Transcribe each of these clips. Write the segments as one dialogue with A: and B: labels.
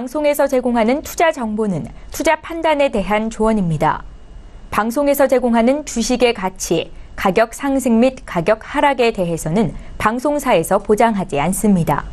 A: 방송에서 제공하는 투자 정보는 투자 판단에 대한 조언입니다. 방송에서 제공하는 주식의 가치, 가격 상승 및 가격 하락에 대해서는 방송사에서 보장하지 않습니다.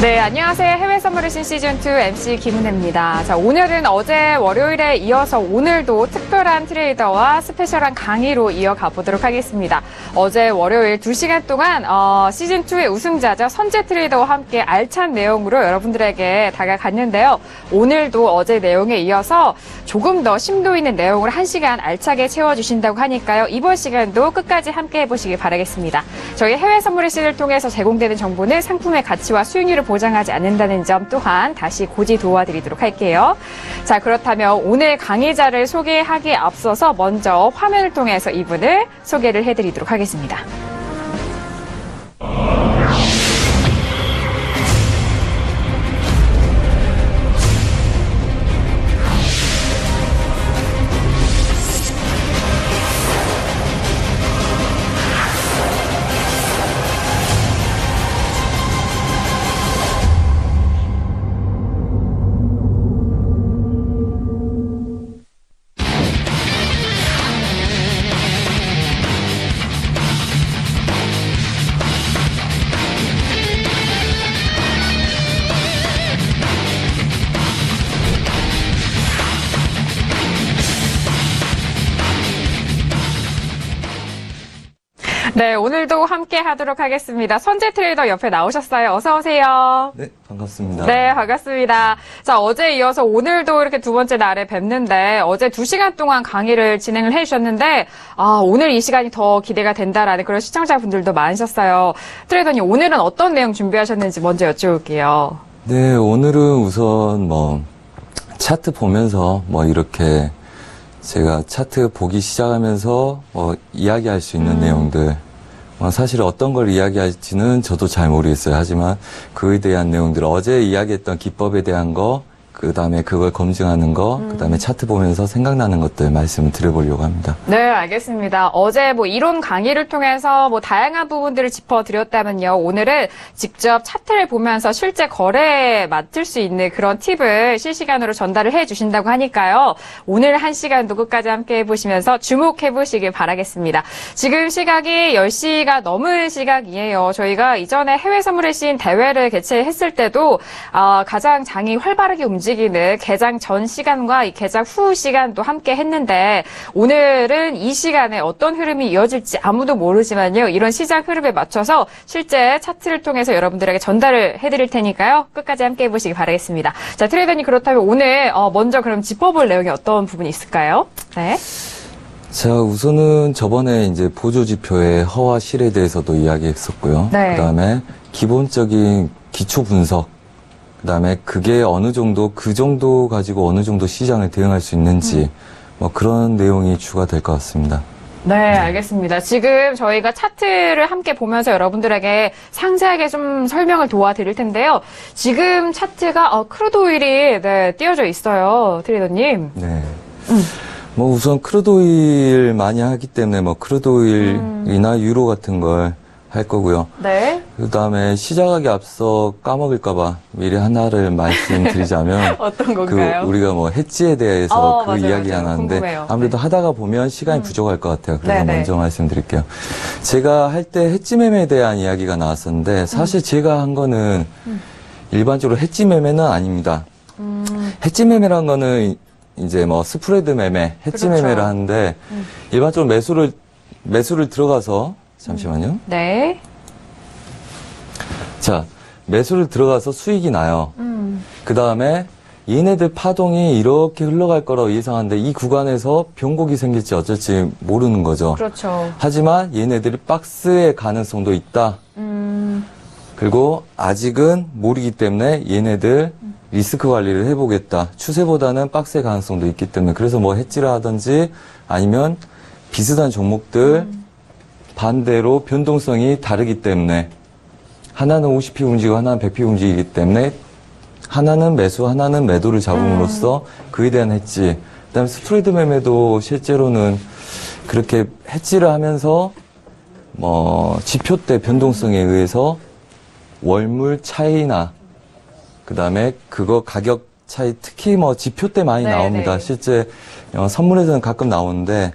B: 네, 안녕하세요. 해외 선물의 신 시즌2 MC 김은혜입니다. 자, 오늘은 어제 월요일에 이어서 오늘도 특별한 트레이더와 스페셜한 강의로 이어가 보도록 하겠습니다. 어제 월요일 2시간 동안 시즌2의 우승자죠. 선재 트레이더와 함께 알찬 내용으로 여러분들에게 다가갔는데요. 오늘도 어제 내용에 이어서 조금 더 심도 있는 내용을 1시간 알차게 채워주신다고 하니까요. 이번 시간도 끝까지 함께 해보시기 바라겠습니다. 저희 해외 선물의 신을 통해서 제공되는 정보는 상품의 가치와 수익률을 보장하지 않는다는 점 또한 다시 고지 도와드리도록 할게요. 자, 그렇다면 오늘 강의자를 소개하기에 앞서서 먼저 화면을 통해서 이분을 소개를 해드리도록 하겠습니다. 네, 오늘도 함께 하도록 하겠습니다. 선재 트레이더 옆에 나오셨어요. 어서 오세요.
C: 네, 반갑습니다.
B: 네, 반갑습니다. 자, 어제 이어서 오늘도 이렇게 두 번째 날에 뵙는데 어제 2시간 동안 강의를 진행을 해주셨는데 오늘 이 시간이 더 기대가 된다라는 그런 시청자분들도 많으셨어요. 트레이더님, 오늘은 어떤 내용 준비하셨는지 먼저 여쭤볼게요.
C: 네, 오늘은 우선 차트 보면서 이렇게 제가 차트 보기 시작하면서 이야기할 수 있는 내용들, 사실 어떤 걸 이야기할지는 저도 잘 모르겠어요. 하지만 그에 대한 내용들, 어제 이야기했던 기법에 대한 거, 그 다음에 그걸 검증하는 거, 그 다음에 차트 보면서 생각나는 것들 말씀을 드려보려고 합니다.
B: 네, 알겠습니다. 어제 이론 강의를 통해서 다양한 부분들을 짚어드렸다면요. 오늘은 직접 차트를 보면서 실제 거래에 맞출 수 있는 그런 팁을 실시간으로 전달을 해주신다고 하니까요. 오늘 1시간도 끝까지 함께 해보시면서 주목해보시길 바라겠습니다. 지금 시각이 10시가 넘은 시각이에요. 저희가 이전에 해외 선물의 신 대회를 개최했을 때도 가장 장이 활발하게 움직이는 개장 전 시간과 이 개장 후 시간도 함께 했는데 오늘은 이 시간에 어떤 흐름이 이어질지 아무도 모르지만요. 이런 시장 흐름에 맞춰서 실제 차트를 통해서 여러분들에게 전달을 해드릴 테니까요. 끝까지 함께 해보시기 바라겠습니다. 자, 트레이더님, 그렇다면 오늘 먼저 그럼 짚어볼 내용이 어떤 부분이 있을까요? 네.
C: 자, 우선은 저번에 이제 보조지표의 허와 실에 대해서도 이야기했었고요.
B: 네.
C: 그 다음에 기본적인 기초 분석, 그 다음에 그게 어느 정도, 그 정도 가지고 어느 정도 시장을 대응할 수 있는지, 그런 내용이 주가 될 것 같습니다.
B: 네, 알겠습니다. 지금 저희가 차트를 함께 보면서 여러분들에게 상세하게 좀 설명을 도와드릴 텐데요. 지금 차트가 크루드 오일이 띄어져 있어요, 트레이더님.
C: 네. 우선 크루드 오일 많이 하기 때문에 크루드 오일이나 유로 같은 걸 할 거고요.
B: 네.
C: 그 다음에 시작하기 앞서 까먹을까봐 미리 하나를 말씀드리자면
B: 어떤 건가요?
C: 우리가 해지에 대해서
B: 맞아요,
C: 이야기
B: 맞아요.
C: 하는데
B: 궁금해요.
C: 아무래도 하다가 보면 시간이 부족할 것 같아요. 그래서
B: 네네.
C: 먼저 말씀드릴게요. 제가 할 때 해지 매매에 대한 이야기가 나왔었는데 사실 제가 한 거는 일반적으로 해지 매매는 아닙니다. 해지 매매란 거는 이제 스프레드 매매, 해지
B: 그렇죠.
C: 매매를 하는데 일반적으로 매수를 들어가서 잠시만요.
B: 네.
C: 자, 매수를 들어가서 수익이 나요. 그 다음에 얘네들 파동이 이렇게 흘러갈 거라고 예상하는데 이 구간에서 변곡이 생길지 어쩔지 모르는 거죠.
B: 그렇죠.
C: 하지만 얘네들이 박스의 가능성도 있다. 그리고 아직은 모르기 때문에 얘네들 리스크 관리를 해보겠다. 추세보다는 박스의 가능성도 있기 때문에 그래서 해지를 하든지 아니면 비슷한 종목들 반대로 변동성이 다르기 때문에 하나는 50p 움직이고 하나는 100p 움직이기 때문에 하나는 매수, 하나는 매도를 잡음으로써 그에 대한 해지. 그다음에 스프레드 매매도 실제로는 그렇게 해지를 하면서 지표대 변동성에 의해서 월물 차이나 그다음에 그거 가격 차이, 특히 지표대 많이
B: 네,
C: 나옵니다.
B: 네.
C: 실제 선물에서는 가끔 나오는데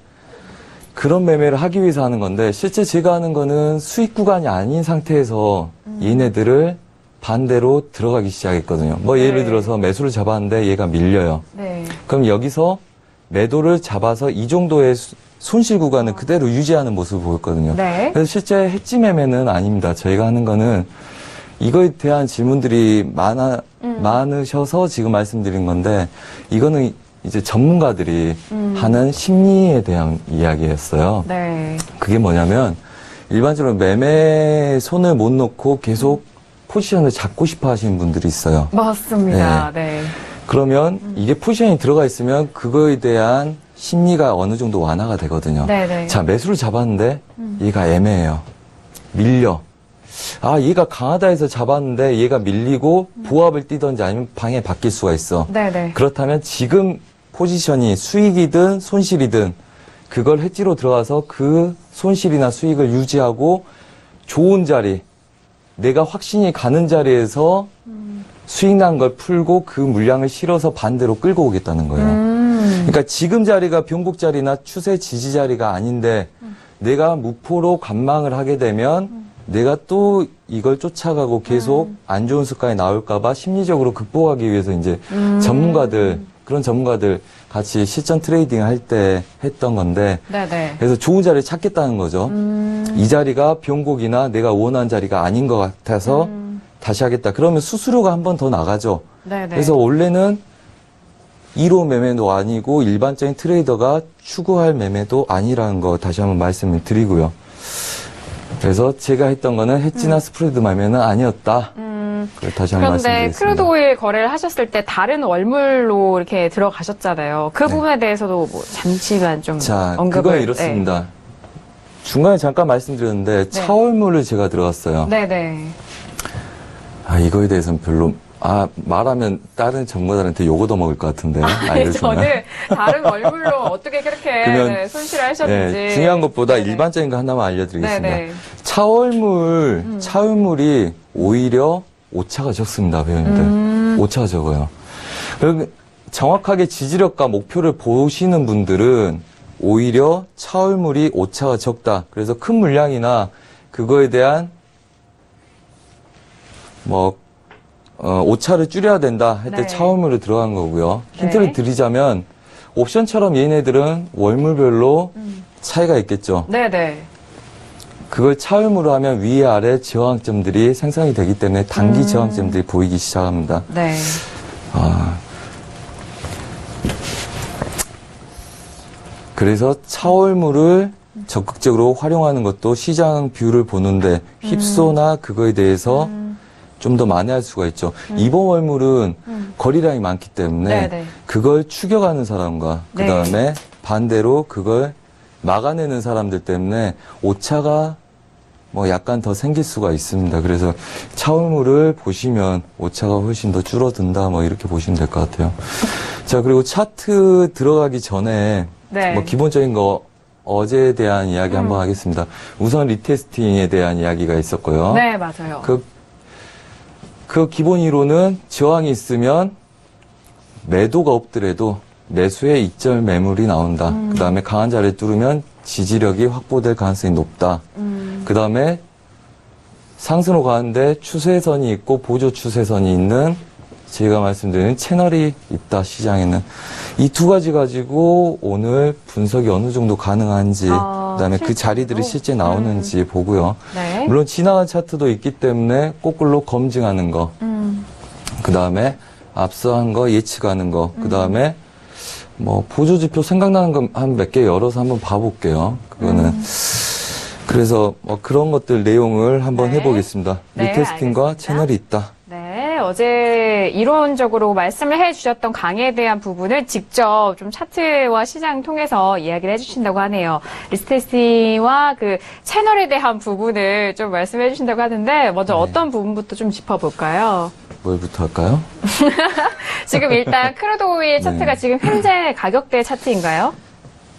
C: 그런 매매를 하기 위해서 하는 건데 실제 제가 하는 거는 수익 구간이 아닌 상태에서 얘네들을 반대로 들어가기 시작했거든요. 예를
B: 네.
C: 들어서 매수를 잡았는데 얘가 밀려요.
B: 네.
C: 그럼 여기서 매도를 잡아서 이 정도의 손실 구간을 그대로 유지하는 모습을 보였거든요.
B: 네.
C: 그래서 실제 해지 매매는 아닙니다. 저희가 하는 거는 이거에 대한 질문들이 많으셔서 지금 말씀드린 건데 이거는 이제 전문가들이 하는 심리에 대한 이야기였어요.
B: 네.
C: 그게 뭐냐면 일반적으로 매매 손을 못 놓고 계속 포지션을 잡고 싶어 하시는 분들이 있어요.
B: 맞습니다. 네.
C: 그러면 이게 포지션이 들어가 있으면 그거에 대한 심리가 어느 정도 완화가 되거든요.
B: 네네.
C: 자, 매수를 잡았는데 얘가 애매해요. 밀려. 얘가 강하다 해서 잡았는데 얘가 밀리고 보합을 뛰던지 아니면 방에 바뀔 수가 있어.
B: 네네.
C: 그렇다면 지금 포지션이 수익이든 손실이든 그걸 해지로 들어가서 그 손실이나 수익을 유지하고 좋은 자리, 내가 확신이 가는 자리에서 수익 난 걸 풀고 그 물량을 실어서 반대로 끌고 오겠다는 거예요. 그러니까 지금 자리가 변곡 자리나 추세 지지 자리가 아닌데 내가 무포로 관망을 하게 되면 내가 또 이걸 쫓아가고 계속 안 좋은 습관이 나올까봐 심리적으로 극복하기 위해서 이제 그런 전문가들 같이 실전 트레이딩 할 때 했던 건데
B: 네네.
C: 그래서 좋은 자리를 찾겠다는 거죠. 이 자리가 변곡이나 내가 원하는 자리가 아닌 것 같아서 다시 하겠다. 그러면 수수료가 한 번 더 나가죠.
B: 네네.
C: 그래서 원래는 1호 매매도 아니고 일반적인 트레이더가 추구할 매매도 아니라는 거 다시 한번 말씀을 드리고요. 그래서 제가 했던 거는 해지나 스프레드 매매는 아니었다. 그걸 다시 한번
B: 그런데
C: 말씀드리겠습니다.
B: 크루드 오일 거래를 하셨을 때 다른 월물로 이렇게 들어가셨잖아요. 그 부분에 대해서도 잠시만 좀
C: 자,
B: 언급을.
C: 그건 이렇습니다. 중간에 잠깐 말씀드렸는데 차월물을 제가 들어갔어요.
B: 네네.
C: 이거에 대해서는 별로 말하면 다른 전문가들한테 욕 얻어먹을 것 같은데 알려주면.
B: 저는 다른 월물로 어떻게 그렇게
C: 그러면,
B: 손실을 하셨는지.
C: 중요한 것보다
B: 네네.
C: 일반적인 거 하나만 알려드리겠습니다.
B: 네네.
C: 차월물이 오히려 오차가 적습니다, 배우님들. 오차가 적어요. 그리고 정확하게 지지력과 목표를 보시는 분들은 오히려 차월물이 오차가 적다. 그래서 큰 물량이나 그거에 대한 오차를 줄여야 된다 할 때
B: 네.
C: 차월물을 들어간 거고요. 힌트를
B: 네.
C: 드리자면 옵션처럼 얘네들은 월물별로 차이가 있겠죠.
B: 네네.
C: 그걸 차월물로 하면 위에 아래 저항점들이 생성이 되기 때문에 단기 저항점들이 보이기 시작합니다.
B: 네.
C: 그래서 차월물을 적극적으로 활용하는 것도 시장 뷰를 보는데 휩소나 그거에 대해서 좀 더 만회할 수가 있죠. 이번 월물은 거리량이 많기 때문에
B: 네네.
C: 그걸 추격하는 사람과
B: 네.
C: 그다음에 반대로 그걸 막아내는 사람들 때문에 오차가 약간 더 생길 수가 있습니다. 그래서 차월물을 보시면 오차가 훨씬 더 줄어든다 이렇게 보시면 될 것 같아요. 자, 그리고 차트 들어가기 전에
B: 네.
C: 기본적인 거 어제에 대한 이야기 한번 하겠습니다. 우선 리테스팅에 대한 이야기가 있었고요.
B: 네, 맞아요.
C: 그 기본 이론은 저항이 있으면 매도가 없더라도 매수의 익절 매물이 나온다. 그 다음에 강한 자리를 뚫으면 지지력이 확보될 가능성이 높다. 그 다음에 상승으로 가는데 추세선이 있고 보조 추세선이 있는 제가 말씀드린 채널이 있다, 시장에는. 이 두 가지 가지고 오늘 분석이 어느 정도 가능한지, 그다음에 그 자리들이 실제 나오는지 보고요.
B: 네.
C: 물론 지나간 차트도 있기 때문에 거꾸로 검증하는 거, 그다음에 앞서 한 거 예측하는 거, 그다음에 보조지표 생각나는 거 한 몇 개 열어서 한번 봐볼게요. 그거는. 그래서 그런 것들 내용을 한번
B: 네.
C: 해보겠습니다.
B: 네,
C: 리테스팅과
B: 알겠습니다.
C: 채널이 있다.
B: 네, 어제 이론적으로 말씀을 해주셨던 강의에 대한 부분을 직접 좀 차트와 시장 통해서 이야기를 해주신다고 하네요. 리스테스팅과 그 채널에 대한 부분을 좀 말씀해 주신다고 하는데 먼저 어떤 부분부터 좀 짚어볼까요?
C: 뭘부터 할까요?
B: 지금 일단 크루드 오일 차트가 지금 현재 가격대 차트인가요?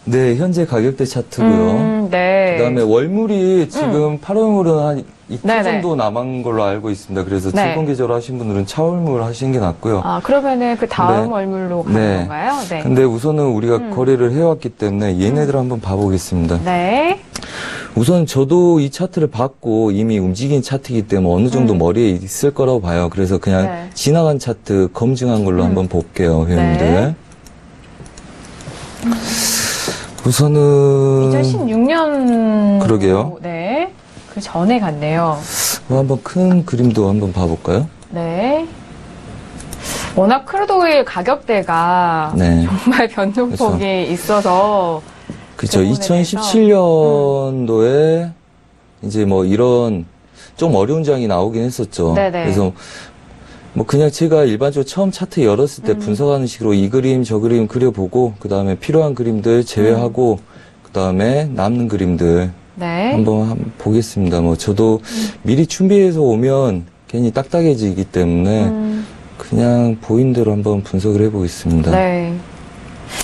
C: 네, 현재 가격대 차트고요.
B: 네.
C: 그다음에 월물이 지금 8월물은 한 이틀
B: 네네.
C: 정도 남은 걸로 알고 있습니다. 그래서
B: 네.
C: 출근 계절 하신 분들은 차월물 하시는 게 낫고요.
B: 아, 그러면은 그 다음
C: 네.
B: 월물로 가는
C: 네.
B: 건가요? 네.
C: 근데 우선은 우리가 거래를 해왔기 때문에 얘네들 한번 봐보겠습니다.
B: 네.
C: 우선 저도 이 차트를 봤고 이미 움직인 차트이기 때문에 어느 정도 머리에 있을 거라고 봐요. 그래서 그냥
B: 네.
C: 지나간 차트 검증한 걸로 한번 볼게요, 회원님들.
B: 네.
C: 우선은
B: 2016년.
C: 그러게요.
B: 네. 그 전에 갔네요.
C: 한번 큰 그림도 한번 봐볼까요?
B: 네. 워낙 크루드오일 가격대가
C: 네.
B: 정말 변동폭이 있어서.
C: 그렇죠.
B: 그 부분에
C: 2017년도에 이제 뭐 이런 좀 어려운 장이 나오긴 했었죠.
B: 네네.
C: 그래서 뭐 그냥 제가 일반적으로 처음 차트 열었을 때 분석하는 식으로 이 그림 저 그림 그려보고 그 다음에 필요한 그림들 제외하고 그 다음에 남는 그림들
B: 네.
C: 한번 보겠습니다. 뭐 저도 미리 준비해서 오면 괜히 딱딱해지기 때문에 그냥 보인 대로 한번 분석을 해보겠습니다.
B: 네.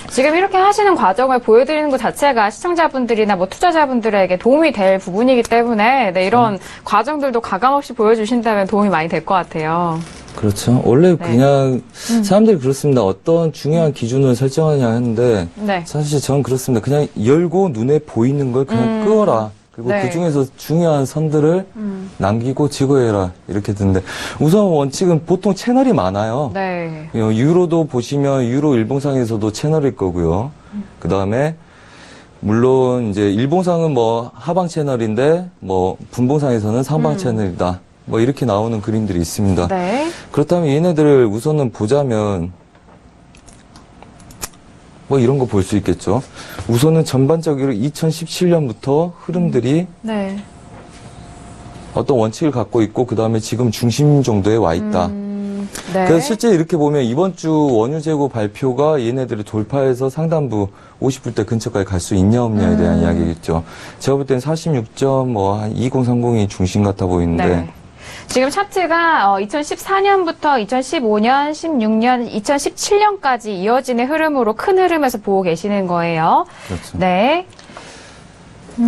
B: 지금 이렇게 하시는 과정을 보여드리는 것 자체가 시청자분들이나 뭐 투자자분들에게 도움이 될 부분이기 때문에 네, 이런 과정들도 가감없이 보여주신다면 도움이 많이 될 것 같아요.
C: 그렇죠. 원래
B: 네.
C: 그냥 사람들이 그렇습니다. 어떤 중요한 기준을 설정하냐 하는데
B: 네.
C: 사실 저는 그렇습니다. 그냥 열고 눈에 보이는 걸 그냥 끄어라. 그리고
B: 네.
C: 그 중에서 중요한 선들을 남기고 제거해라. 이렇게 듣는데 우선 원칙은 보통 채널이 많아요.
B: 네.
C: 유로도 보시면 유로 일봉상에서도 채널일 거고요. 그 다음에 물론 이제 일봉상은 뭐 하방 채널인데 뭐 분봉상에서는 상방 채널이다. 뭐 이렇게 나오는 그림들이 있습니다.
B: 네.
C: 그렇다면 얘네들을 우선은 보자면 뭐 이런 거 볼 수 있겠죠. 우선은 전반적으로 2017년부터 흐름들이
B: 네.
C: 어떤 원칙을 갖고 있고 그 다음에 지금 중심 정도에 와 있다.
B: 네.
C: 그래서 실제 이렇게 보면 이번 주 원유 재고 발표가 얘네들을 돌파해서 상단부 50불대 근처까지 갈 수 있냐 없냐에 대한 이야기겠죠. 제가 볼 땐 46점 뭐 한 2030이 중심 같아 보이는데
B: 네. 지금 차트가 2014년부터 2015년, 16년, 2017년까지 이어지는 흐름으로 큰 흐름에서 보고 계시는 거예요.
C: 그렇죠.
B: 네.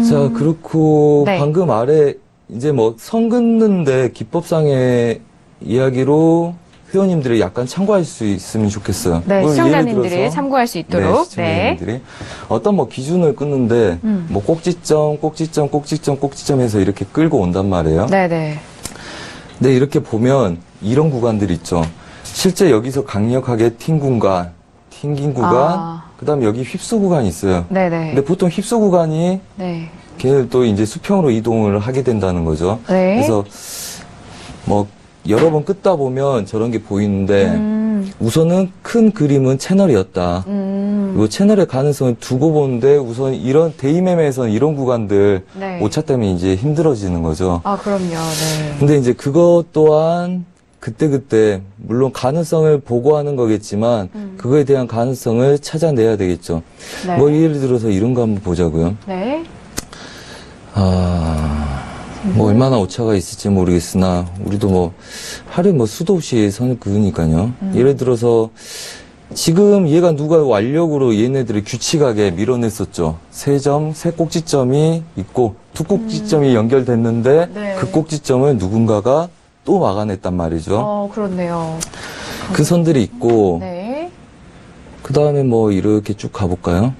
C: 자, 그렇고
B: 네.
C: 방금 아래 이제 뭐 선 긋는데 기법상의 이야기로 회원님들이 약간 참고할 수 있으면 좋겠어요.
B: 네,
C: 오늘
B: 시청자님들이
C: 예를 들어서
B: 참고할 수
C: 네,
B: 있도록.
C: 시청자님들이 어떤 뭐 기준을 끊는데 뭐 꼭지점, 꼭지점, 꼭지점, 꼭지점에서 이렇게 끌고 온단 말이에요.
B: 네, 네.
C: 근데 이렇게 보면 이런 구간들이 있죠. 실제 여기서 강력하게 튕긴 구간, 그다음에 여기 휩수 구간이 있어요.
B: 네, 네.
C: 근데 보통 휩수 구간이
B: 네.
C: 걔도 이제 수평으로 이동을 하게 된다는 거죠.
B: 네.
C: 그래서 뭐 여러 번 끄다 보면 저런 게 보이는데 우선은 큰 그림은 채널이었다. 그리고 채널의 가능성을 두고 보는데 우선 이런 데이매매에서는 이런 구간들
B: 네.
C: 오차 때문에 이제 힘들어지는 거죠.
B: 아, 그럼요. 네.
C: 근데 이제 그것 또한 그때그때 물론 가능성을 보고하는 거겠지만 그거에 대한 가능성을 찾아내야 되겠죠.
B: 네.
C: 뭐 예를 들어서 이런 거 한번 보자고요.
B: 네.
C: 뭐 얼마나 오차가 있을지 모르겠으나 우리도 뭐 하루에 뭐 수도 없이 선을 그으니까요. 예를 들어서 지금 얘가 누가 완력으로 얘네들을 규칙하게 밀어냈었죠. 세 꼭지점이 있고 두 꼭지점이 연결됐는데
B: 네.
C: 그 꼭지점을 누군가가 또 막아냈단 말이죠.
B: 그렇네요.
C: 그 선들이 있고
B: 네.
C: 그 다음에 뭐 이렇게 쭉 가볼까요?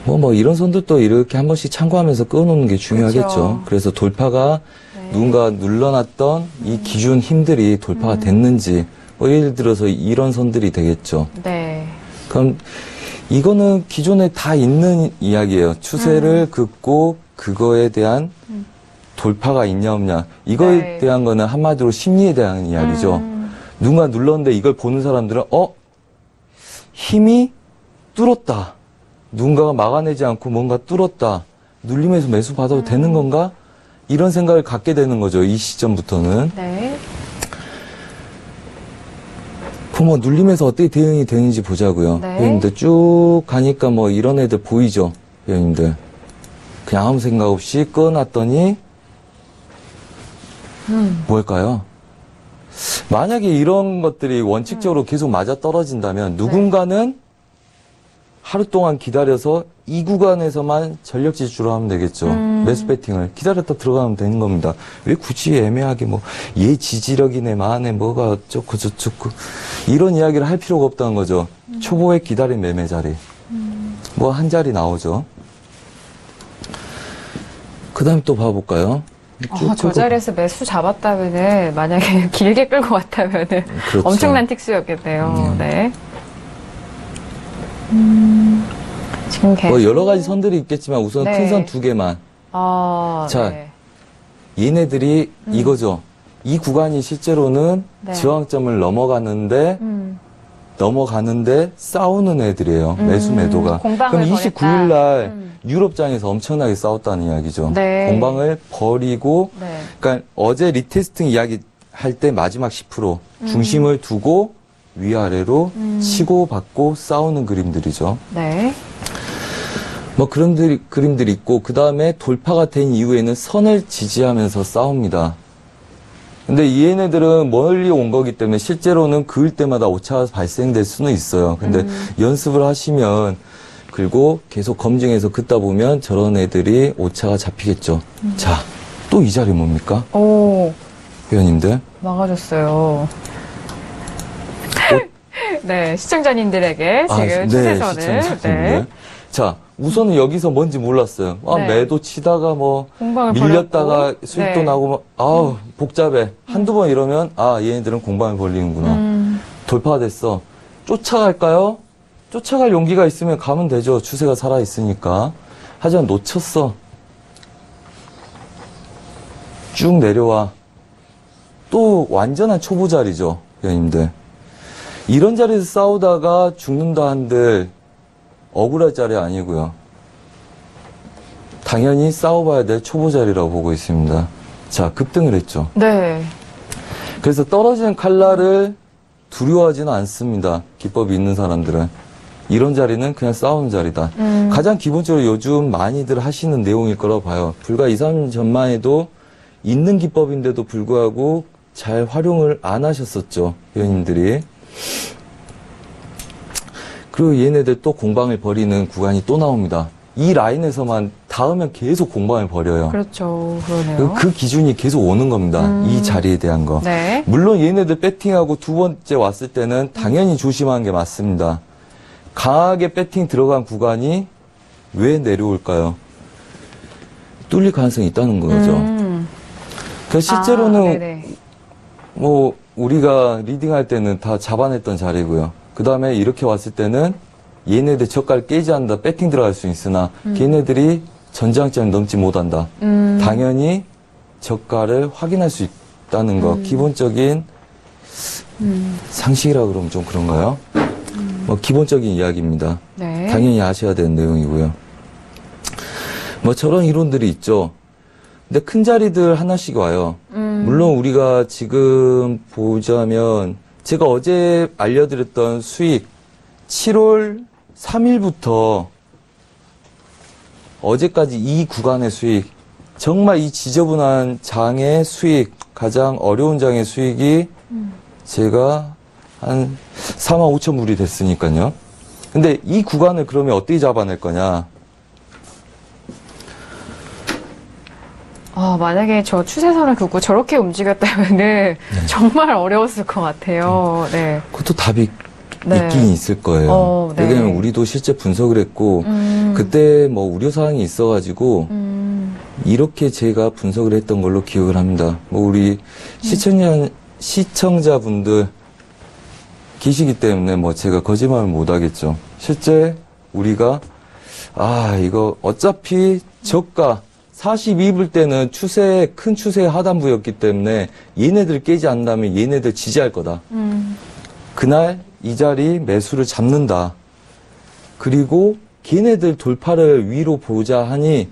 C: 뭐 이런 선들도 이렇게 한 번씩 참고하면서 끊어놓는 게 중요하겠죠.
B: 그렇죠.
C: 그래서 돌파가
B: 네.
C: 누군가 눌러놨던 이 기준 힘들이 돌파가 됐는지 뭐 예를 들어서 이런 선들이 되겠죠.
B: 네.
C: 그럼 이거는 기존에 다 있는 이야기예요. 추세를 긋고 그거에 대한 돌파가 있냐 없냐. 이거에
B: 네.
C: 대한 거는 한마디로 심리에 대한 이야기죠. 누군가 눌렀는데 이걸 보는 사람들은 힘이 뚫었다. 누군가가 막아내지 않고 뭔가 뚫었다. 눌림에서 매수 받아도 되는 건가? 이런 생각을 갖게 되는 거죠. 이 시점부터는.
B: 네.
C: 그럼 뭐 눌림에서 어떻게 대응이 되는지 보자고요.
B: 네.
C: 회원님들 쭉 가니까 뭐 이런 애들 보이죠? 회원님들. 그냥 아무 생각 없이 꺼놨더니 뭘까요? 만약에 이런 것들이 원칙적으로 계속 맞아 떨어진다면 누군가는 하루 동안 기다려서 이 구간에서만 전력 질주를 하면 되겠죠. 매수 배팅을 기다렸다 들어가면 되는 겁니다. 왜 굳이 애매하게 뭐 얘 지지력이네 마네 뭐가 어쩌고 저쩌고 이런 이야기를 할 필요가 없다는 거죠. 초보의 기다린 매매 자리 뭐 한 자리 나오죠. 그 다음에 또 봐볼까요?
B: 저 자리에서 매수 잡았다면은, 만약에 길게 끌고 왔다면은,
C: 그렇죠.
B: 엄청난 틱수였겠네요. 네. 지금 계속.
C: 뭐 여러 가지 선들이 있겠지만 우선
B: 네.
C: 큰 선 두 개만. 자,
B: 네.
C: 얘네들이 이거죠. 이 구간이 실제로는
B: 네.
C: 저항점을 넘어가는데 싸우는 애들이에요. 매수 매도가.
B: 공방을
C: 그럼 29일 날
B: 벌였다.
C: 유럽장에서 엄청나게 싸웠다는 이야기죠.
B: 네.
C: 공방을 버리고
B: 네.
C: 그러니까 어제 리테스팅 이야기 할 때 마지막 10% 중심을 두고 위아래로 치고 받고 싸우는 그림들이죠.
B: 네.
C: 뭐 그런 그림들이 있고 그 다음에 돌파가 된 이후에는 선을 지지하면서 싸웁니다. 근데 얘네들은 멀리 온 거기 때문에 실제로는 그을 때마다 오차가 발생될 수는 있어요. 근데 연습을 하시면 그리고 계속 검증해서 긋다 보면 저런 애들이 오차가 잡히겠죠. 자, 또 이 자리 뭡니까?
B: 오,
C: 회원님들.
B: 막아줬어요. 네, 시청자님들에게 지금 추세선을.
C: 시청자분들. 자, 우선은 여기서 뭔지 몰랐어요.
B: 네.
C: 매도 치다가 뭐
B: 공방을
C: 밀렸다가
B: 벌였고.
C: 수익도
B: 네.
C: 나고 막 아우 복잡해. 한두 번 이러면 얘네들은 공방을 벌리는구나. 돌파가 됐어. 쫓아갈까요? 쫓아갈 용기가 있으면 가면 되죠. 추세가 살아있으니까. 하지만 놓쳤어. 쭉 내려와. 또 완전한 초보 자리죠. 회원님들. 이런 자리에서 싸우다가 죽는다 한들 억울할 자리 아니고요. 당연히 싸워봐야 될 초보 자리라고 보고 있습니다. 자, 급등을 했죠.
B: 네.
C: 그래서 떨어지는 칼날을 두려워하지는 않습니다. 기법이 있는 사람들은. 이런 자리는 그냥 싸우는 자리다. 가장 기본적으로 요즘 많이들 하시는 내용일 거라고 봐요. 불과 2, 3년 전만 해도 있는 기법인데도 불구하고 잘 활용을 안 하셨었죠. 회원님들이. 그리고 얘네들 또 공방을 벌이는 구간이 또 나옵니다. 이 라인에서만 닿으면 계속 공방을 벌여요.
B: 그렇죠. 그러네요.
C: 그 기준이 계속 오는 겁니다. 이 자리에 대한 거.
B: 네.
C: 물론 얘네들 배팅하고 두 번째 왔을 때는 당연히 조심하는 게 맞습니다. 강하게 배팅 들어간 구간이 왜 내려올까요? 뚫릴 가능성이 있다는 거죠. 그래서 실제로는
B: 네네.
C: 뭐 우리가 리딩할 때는 다 잡아냈던 자리고요. 그 다음에 이렇게 왔을 때는 얘네들 저가를 깨지 않는다. 배팅 들어갈 수 있으나 걔네들이 전장점을 넘지 못한다. 당연히 저가를 확인할 수 있다는 거. 기본적인 상식이라 그러면 좀 그런가요? 뭐 기본적인 이야기입니다.
B: 네.
C: 당연히 아셔야 되는 내용이고요. 뭐 저런 이론들이 있죠. 근데 큰 자리들 하나씩 와요. 물론 우리가 지금 보자면 제가 어제 알려드렸던 수익 7월 3일부터 어제까지 이 구간의 수익 정말 이 지저분한 장의 수익 가장 어려운 장의 수익이 제가 한 4만 5천 불이 됐으니까요. 근데 이 구간을 그러면 어떻게 잡아낼 거냐?
B: 만약에 저 추세선을 긋고 저렇게 움직였다면은 정말 어려웠을 것 같아요. 네.
C: 그것도 답이
B: 네.
C: 있긴 있을 거예요.
B: 네.
C: 왜냐면 우리도 실제 분석을 했고 그때 뭐 우려사항이 있어가지고 이렇게 제가 분석을 했던 걸로 기억을 합니다. 뭐 우리 시청자분들 계시기 때문에 뭐 제가 거짓말을 못 하겠죠. 실제 우리가 이거 어차피 저가 42불 때는 큰 추세의 하단부였기 때문에 얘네들 깨지 않는다면 얘네들 지지할 거다. 그날 이 자리 매수를 잡는다. 그리고 걔네들 돌파를 위로 보자 하니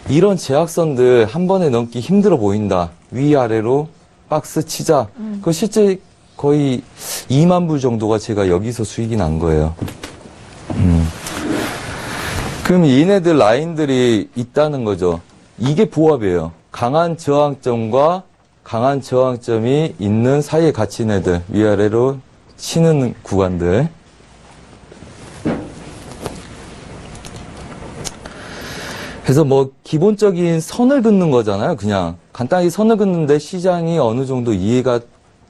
C: 이런 제약선들 한 번에 넘기 힘들어 보인다. 위아래로 박스 치자. 그 실제 거의 2만 불 정도가 제가 여기서 수익이 난 거예요. 그럼 얘네들 라인들이 있다는 거죠. 이게 보합이에요. 강한 저항점과 강한 저항점이 있는 사이에 갇힌 애들, 위아래로 치는 구간들. 그래서 뭐 기본적인 선을 긋는 거잖아요. 그냥 간단하게 선을 긋는데 시장이 어느 정도 이해가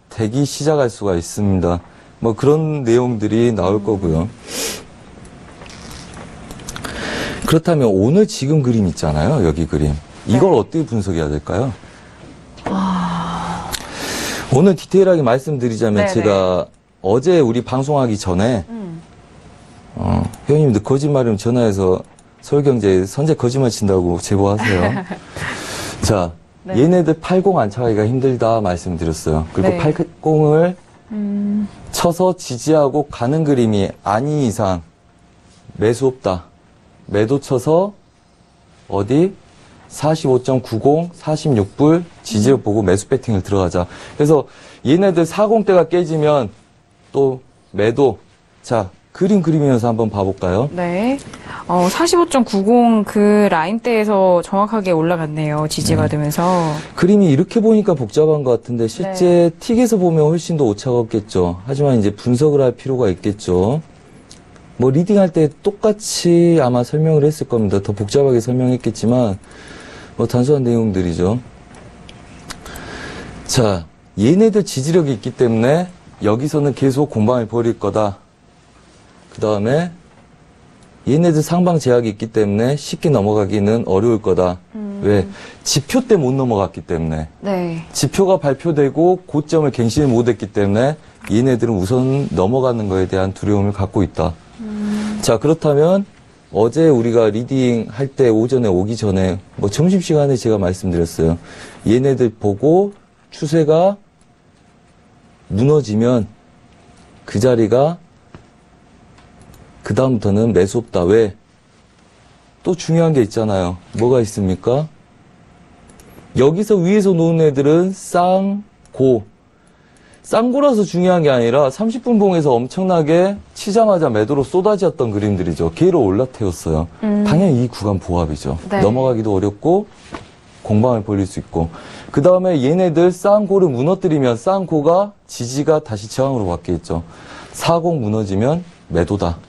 C: 되기 시작할 수가 있습니다. 뭐 그런 내용들이 나올 거고요. 그렇다면 오늘 지금 그림 있잖아요. 여기 그림. 이걸 어떻게 분석해야 될까요? 오늘 디테일하게 말씀드리자면
B: 네네.
C: 제가 어제 우리 방송하기 전에 회원님들 거짓말이면 전화해서 서울경제 선제 거짓말 친다고 제보하세요. 자,
B: 네.
C: 얘네들 80 안착하기가 힘들다 말씀드렸어요. 그리고
B: 네.
C: 80을 쳐서 지지하고 가는 그림이 아닌 이상 매수 없다. 매도 쳐서 어디 45.90, 46불 지지를 보고 매수 배팅을 들어가자. 그래서 얘네들 40대가 깨지면 또 매도. 자, 그리면서 한번 봐볼까요?
B: 네. 45.90 그 라인대에서 정확하게 올라갔네요. 지지가 되면서.
C: 그림이 이렇게 보니까 복잡한 것 같은데 실제 틱에서 보면 훨씬 더 오차가 없겠죠. 하지만 이제 분석을 할 필요가 있겠죠. 뭐 리딩할 때 똑같이 아마 설명을 했을 겁니다. 더 복잡하게 설명했겠지만 뭐 단순한 내용들이죠. 자, 얘네들 지지력이 있기 때문에 여기서는 계속 공방을 벌일 거다. 그 다음에 얘네들 상방 제약이 있기 때문에 쉽게 넘어가기는 어려울 거다. 왜? 지표 때 못 넘어갔기 때문에.
B: 네.
C: 지표가 발표되고 고점을 갱신을 못했기 때문에 얘네들은 우선 넘어가는 거에 대한 두려움을 갖고 있다. 자, 그렇다면 어제 우리가 리딩 할 때 오전에 오기 전에 뭐 점심시간에 제가 말씀드렸어요. 얘네들 보고 추세가 무너지면 그 자리가 그 다음부터는 매수 없다. 왜? 또 중요한 게 있잖아요. 뭐가 있습니까? 여기서 위에서 놓은 애들은 쌍고. 쌍고라서 중요한 게 아니라 30분 봉에서 엄청나게 치자마자 매도로 쏟아졌던 그림들이죠. 걔를 올라태웠어요. 당연히 이 구간 보합이죠.
B: 네.
C: 넘어가기도 어렵고 공방을 벌릴 수 있고. 그 다음에 얘네들 쌍고를 무너뜨리면 쌍고가 지지가 다시 저항으로 바뀌겠죠. 40 무너지면 매도다.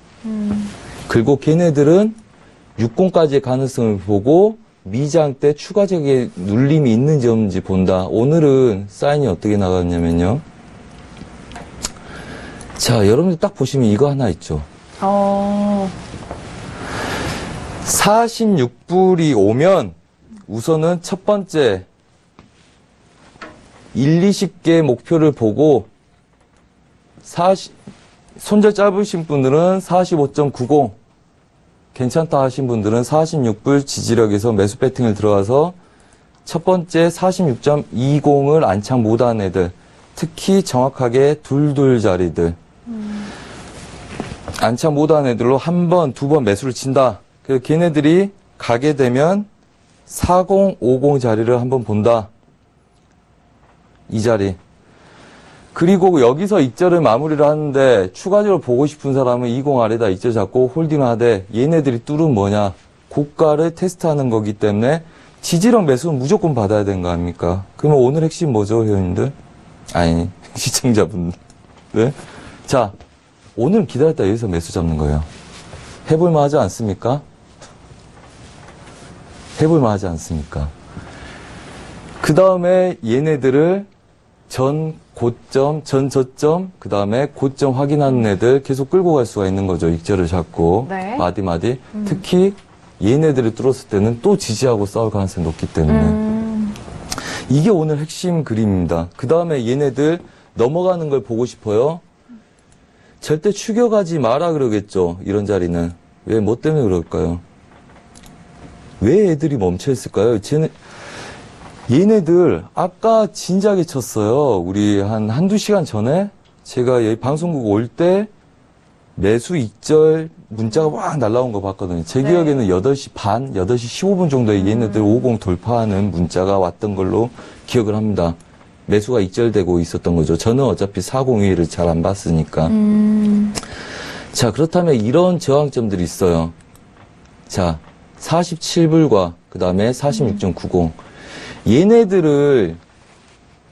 C: 그리고 걔네들은 60까지의 가능성을 보고 미장 때 추가적인 눌림이 있는지 없는지 본다. 오늘은 사인이 어떻게 나갔냐면요. 자, 여러분들 딱 보시면 이거 하나 있죠. 46불이 오면 우선은 첫 번째 1, 20개 목표를 보고 손절 짧으신 분들은 45.90 괜찮다 하신 분들은 46불 지지력에서 매수 배팅을 들어가서 첫 번째 46.20을 안착 못한 애들, 특히 정확하게 둘둘 자리들 안착 못한 애들로 한 번, 두 번 매수를 친다. 그래서 걔네들이 가게 되면 40, 50 자리를 한번 본다. 이 자리. 그리고 여기서 익절을 마무리를 하는데 추가적으로 보고 싶은 사람은 20 아래다 익절 잡고 홀딩을 하되 얘네들이 뚫은 뭐냐. 고가를 테스트하는 거기 때문에 지지력 매수는 무조건 받아야 되는 거 아닙니까? 그러면 오늘 핵심 뭐죠, 회원님들? 아니, 시청자분들. 네? 자, 오늘 기다렸다 여기서 매수 잡는 거예요. 해볼만 하지 않습니까? 해볼만 하지 않습니까? 그 다음에 얘네들을 전 고점, 전 저점, 그 다음에 고점 확인하는 애들 계속 끌고 갈 수가 있는 거죠. 익절을 잡고.
B: 네.
C: 마디마디. 특히 얘네들을 뚫었을 때는 또 지지하고 싸울 가능성이 높기 때문에. 이게 오늘 핵심 그림입니다. 그 다음에 얘네들 넘어가는 걸 보고 싶어요. 절대 추격하지 마라 그러겠죠. 이런 자리는. 왜, 뭐 때문에 그럴까요? 왜 애들이 멈춰있을까요? 얘네들 아까 진작에 쳤어요. 우리 한두 시간 전에 제가 여기 방송국 올 때 매수 익절 문자가 막 날라온 거 봤거든요. 제 기억에는 8시 반, 8시 15분 정도에 얘네들 50 돌파하는 문자가 왔던 걸로 기억을 합니다. 매수가 익절되고 있었던 거죠. 저는 어차피 40 위를 잘 안 봤으니까. 자, 그렇다면 이런 저항점들이 있어요. 자, 47불과 그 다음에 46.90. 얘네들을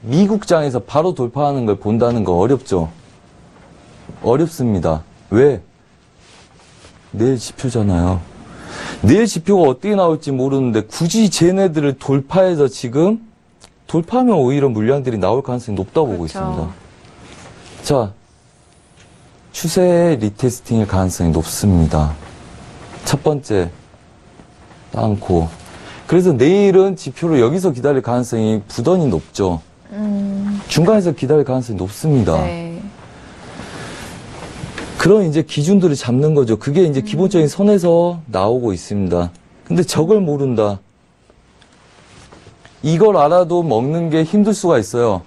C: 미국장에서 바로 돌파하는 걸 본다는 거 어렵죠? 어렵습니다. 왜? 내일 지표잖아요. 내일 지표가 어떻게 나올지 모르는데 굳이 쟤네들을 돌파해서 지금 돌파하면 오히려 물량들이 나올 가능성이 높다고 보고
B: 그렇죠.
C: 있습니다. 자, 추세 리테스팅일 가능성이 높습니다. 첫 번째, 땅코. 그래서 내일은 지표를 여기서 기다릴 가능성이 부단히 높죠. 중간에서 기다릴 가능성이 높습니다.
B: 네.
C: 그런 이제 기준들을 잡는 거죠. 그게 이제 기본적인 선에서 나오고 있습니다. 근데 저걸 모른다. 이걸 알아도 먹는 게 힘들 수가 있어요.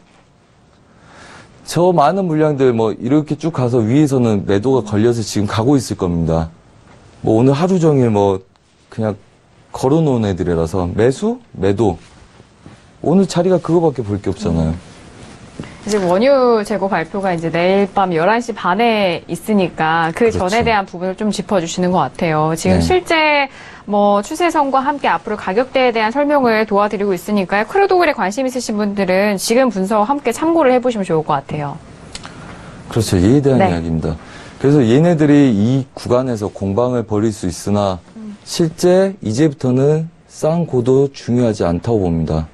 C: 저 많은 물량들 뭐 이렇게 쭉 가서 위에서는 매도가 걸려서 지금 가고 있을 겁니다. 뭐 오늘 하루 종일 뭐 그냥 걸어놓은 애들이라서 매수, 매도. 오늘 자리가 그거밖에 볼 게 없잖아요.
B: 지금 원유 재고 발표가 이제 내일 밤 11시 반에 있으니까 그
C: 그렇죠.
B: 전에 대한 부분을 좀 짚어주시는 것 같아요. 지금
C: 네.
B: 실제 뭐 추세선과 함께 앞으로 가격대에 대한 설명을 도와드리고 있으니까요. 크루도글에 관심 있으신 분들은 지금 분석 함께 참고를 해보시면 좋을 것 같아요.
C: 그렇죠. 얘에 대한
B: 네.
C: 이야기입니다. 그래서 얘네들이 이 구간에서 공방을 벌일 수 있으나 실제 이제부터는 쌍고도 중요하지 않다고 봅니다.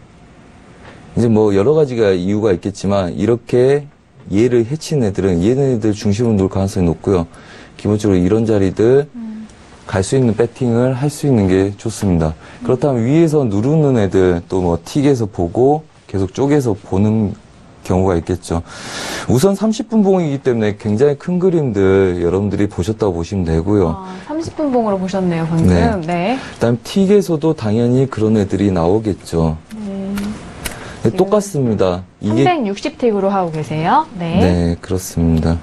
C: 이제 뭐 여러 가지가 이유가 있겠지만 이렇게 얘를 해친 애들은 얘네들 중심으로 놓을 가능성이 높고요. 기본적으로 이런 자리들 갈 수 있는 배팅을 할 수 있는 게 좋습니다. 그렇다면 위에서 누르는 애들 또 뭐 틱에서 보고 계속 쪼개서 보는 경우가 있겠죠. 우선 30분 봉이기 때문에 굉장히 큰 그림들 여러분들이 보셨다고 보시면 되고요.
B: 30분 봉으로 보셨네요, 방금.
C: 네.
B: 네.
C: 그다음 틱에서도 당연히 그런 애들이 나오겠죠. 네, 똑같습니다. 이게
B: 360틱으로 하고 계세요. 네.
C: 네, 그렇습니다.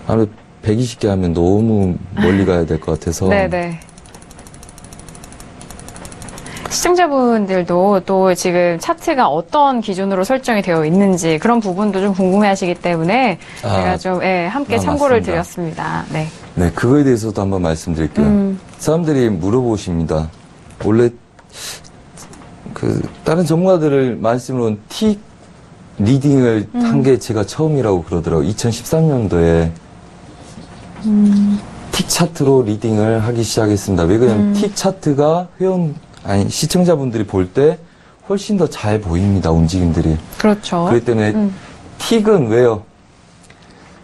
C: 하루 120개 하면 너무 멀리 가야 될 것 같아서.
B: 네네. 시청자분들도 또 지금 차트가 어떤 기준으로 설정이 되어 있는지 그런 부분도 좀 궁금해 하시기 때문에 제가 좀 함께 참고를
C: 맞습니다.
B: 드렸습니다. 네.
C: 네, 그거에 대해서도 한번 말씀드릴게요. 사람들이 물어보십니다. 원래 다른 전문가들을 말씀으로는 틱 리딩을 한 게 제가 처음이라고 그러더라고요. 2013년도에 틱 차트로 리딩을 하기 시작했습니다. 왜 그러냐면 틱 차트가 시청자분들이 볼 때 훨씬 더 잘 보입니다. 움직임들이.
B: 그렇죠.
C: 그렇기 때문에 틱은 왜요?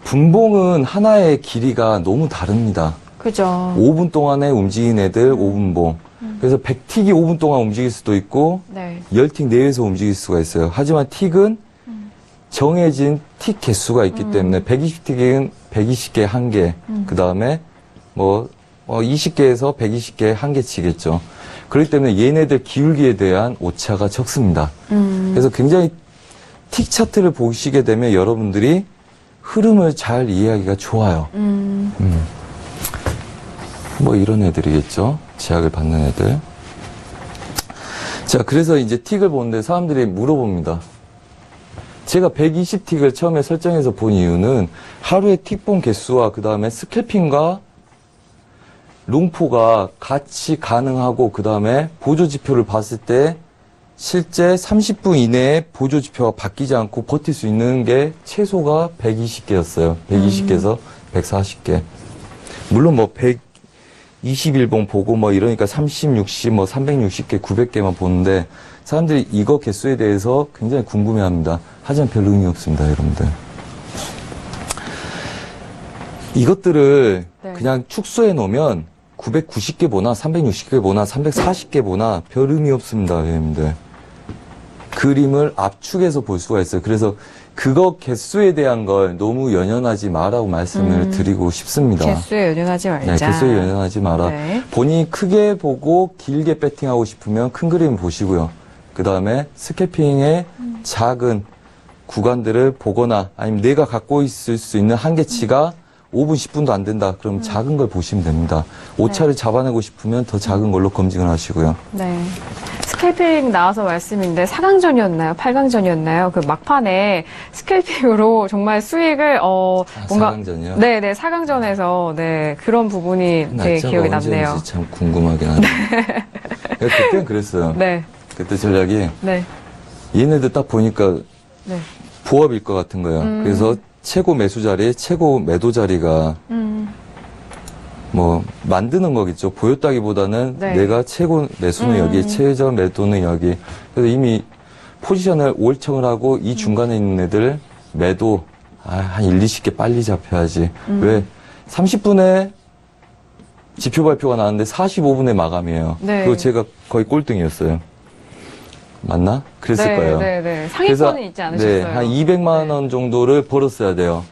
C: 분봉은 하나의 길이가 너무 다릅니다.
B: 그죠.
C: 5분 동안에 움직인 애들 5분봉. 그래서 100틱이 5분 동안 움직일 수도 있고
B: 네.
C: 10틱 내외에서 움직일 수가 있어요. 하지만 틱은 정해진 틱 개수가 있기 때문에 120틱은 120개 한 개, 그 다음에 뭐 20개에서 120개 한 개 치겠죠. 그렇기 때문에 얘네들 기울기에 대한 오차가 적습니다. 그래서 굉장히 틱 차트를 보시게 되면 여러분들이 흐름을 잘 이해하기가 좋아요. 뭐 이런 애들이겠죠. 제약을 받는 애들. 자, 그래서 이제 틱을 보는데 사람들이 물어봅니다. 제가 120틱을 처음에 설정해서 본 이유는 하루에 틱본 개수와 그 다음에 스캘핑과 롱포가 같이 가능하고 그 다음에 보조지표를 봤을 때 실제 30분 이내에 보조지표가 바뀌지 않고 버틸 수 있는 게 최소가 120개였어요. 120개에서 140개. 물론 뭐 121봉 보고 뭐 이러니까 30, 60, 뭐 360개, 900개만 보는데 사람들이 이거 개수에 대해서 굉장히 궁금해합니다. 하지만 별 의미 없습니다, 여러분들. 이것들을
B: 네.
C: 그냥 축소해 놓으면 990개 보나 360개 보나 340개 보나 별 의미 없습니다, 여러분들. 그림을 압축해서 볼 수가 있어요. 그래서 그거 개수에 대한 걸 너무 연연하지 마라고 말씀을 드리고 싶습니다.
B: 개수에 연연하지 말자.
C: 네, 개수에 연연하지 마라.
B: 네.
C: 본인이 크게 보고 길게 배팅하고 싶으면 큰 그림 보시고요. 그 다음에 스캐핑의 작은 구간들을 보거나 아니면 내가 갖고 있을 수 있는 한계치가 5분, 10분도 안 된다. 그럼 작은 걸 보시면 됩니다. 오차를 잡아내고 싶으면 더 작은 걸로 검증을 하시고요.
B: 네. 스캘핑 나와서 말씀인데 4강전이었나요? 8강전이었나요? 그 막판에 스캘핑으로 정말 수익을 뭔가
C: 4강전이요?
B: 네네 4강전에서 네 그런 부분이 되게
C: 날짜가
B: 기억에 남네요.
C: 언제인지 참 궁금하긴 하네요. 그때는 그랬어요.
B: 네.
C: 그때 전략이
B: 네.
C: 얘네들 딱 보니까
B: 네.
C: 보합일 것 같은 거예요. 그래서 최고 매수 자리, 최고 매도 자리가 뭐 만드는 거겠죠. 보였다기보다는
B: 네.
C: 내가 최고 매수는 여기, 최저 매도는 여기. 그래서 이미 포지션을 5일청을 하고 이 중간에 있는 애들 매도 한 1, 20개 빨리 잡혀야지. 왜? 30분에 지표 발표가 나왔는데 45분에 마감이에요.
B: 네.
C: 그거 제가 거의 꼴등이었어요. 맞나? 그랬을 거예요.
B: 네. 상위권은 있지 않으셨어요?
C: 한 200만 원 정도를 벌었어야 돼요.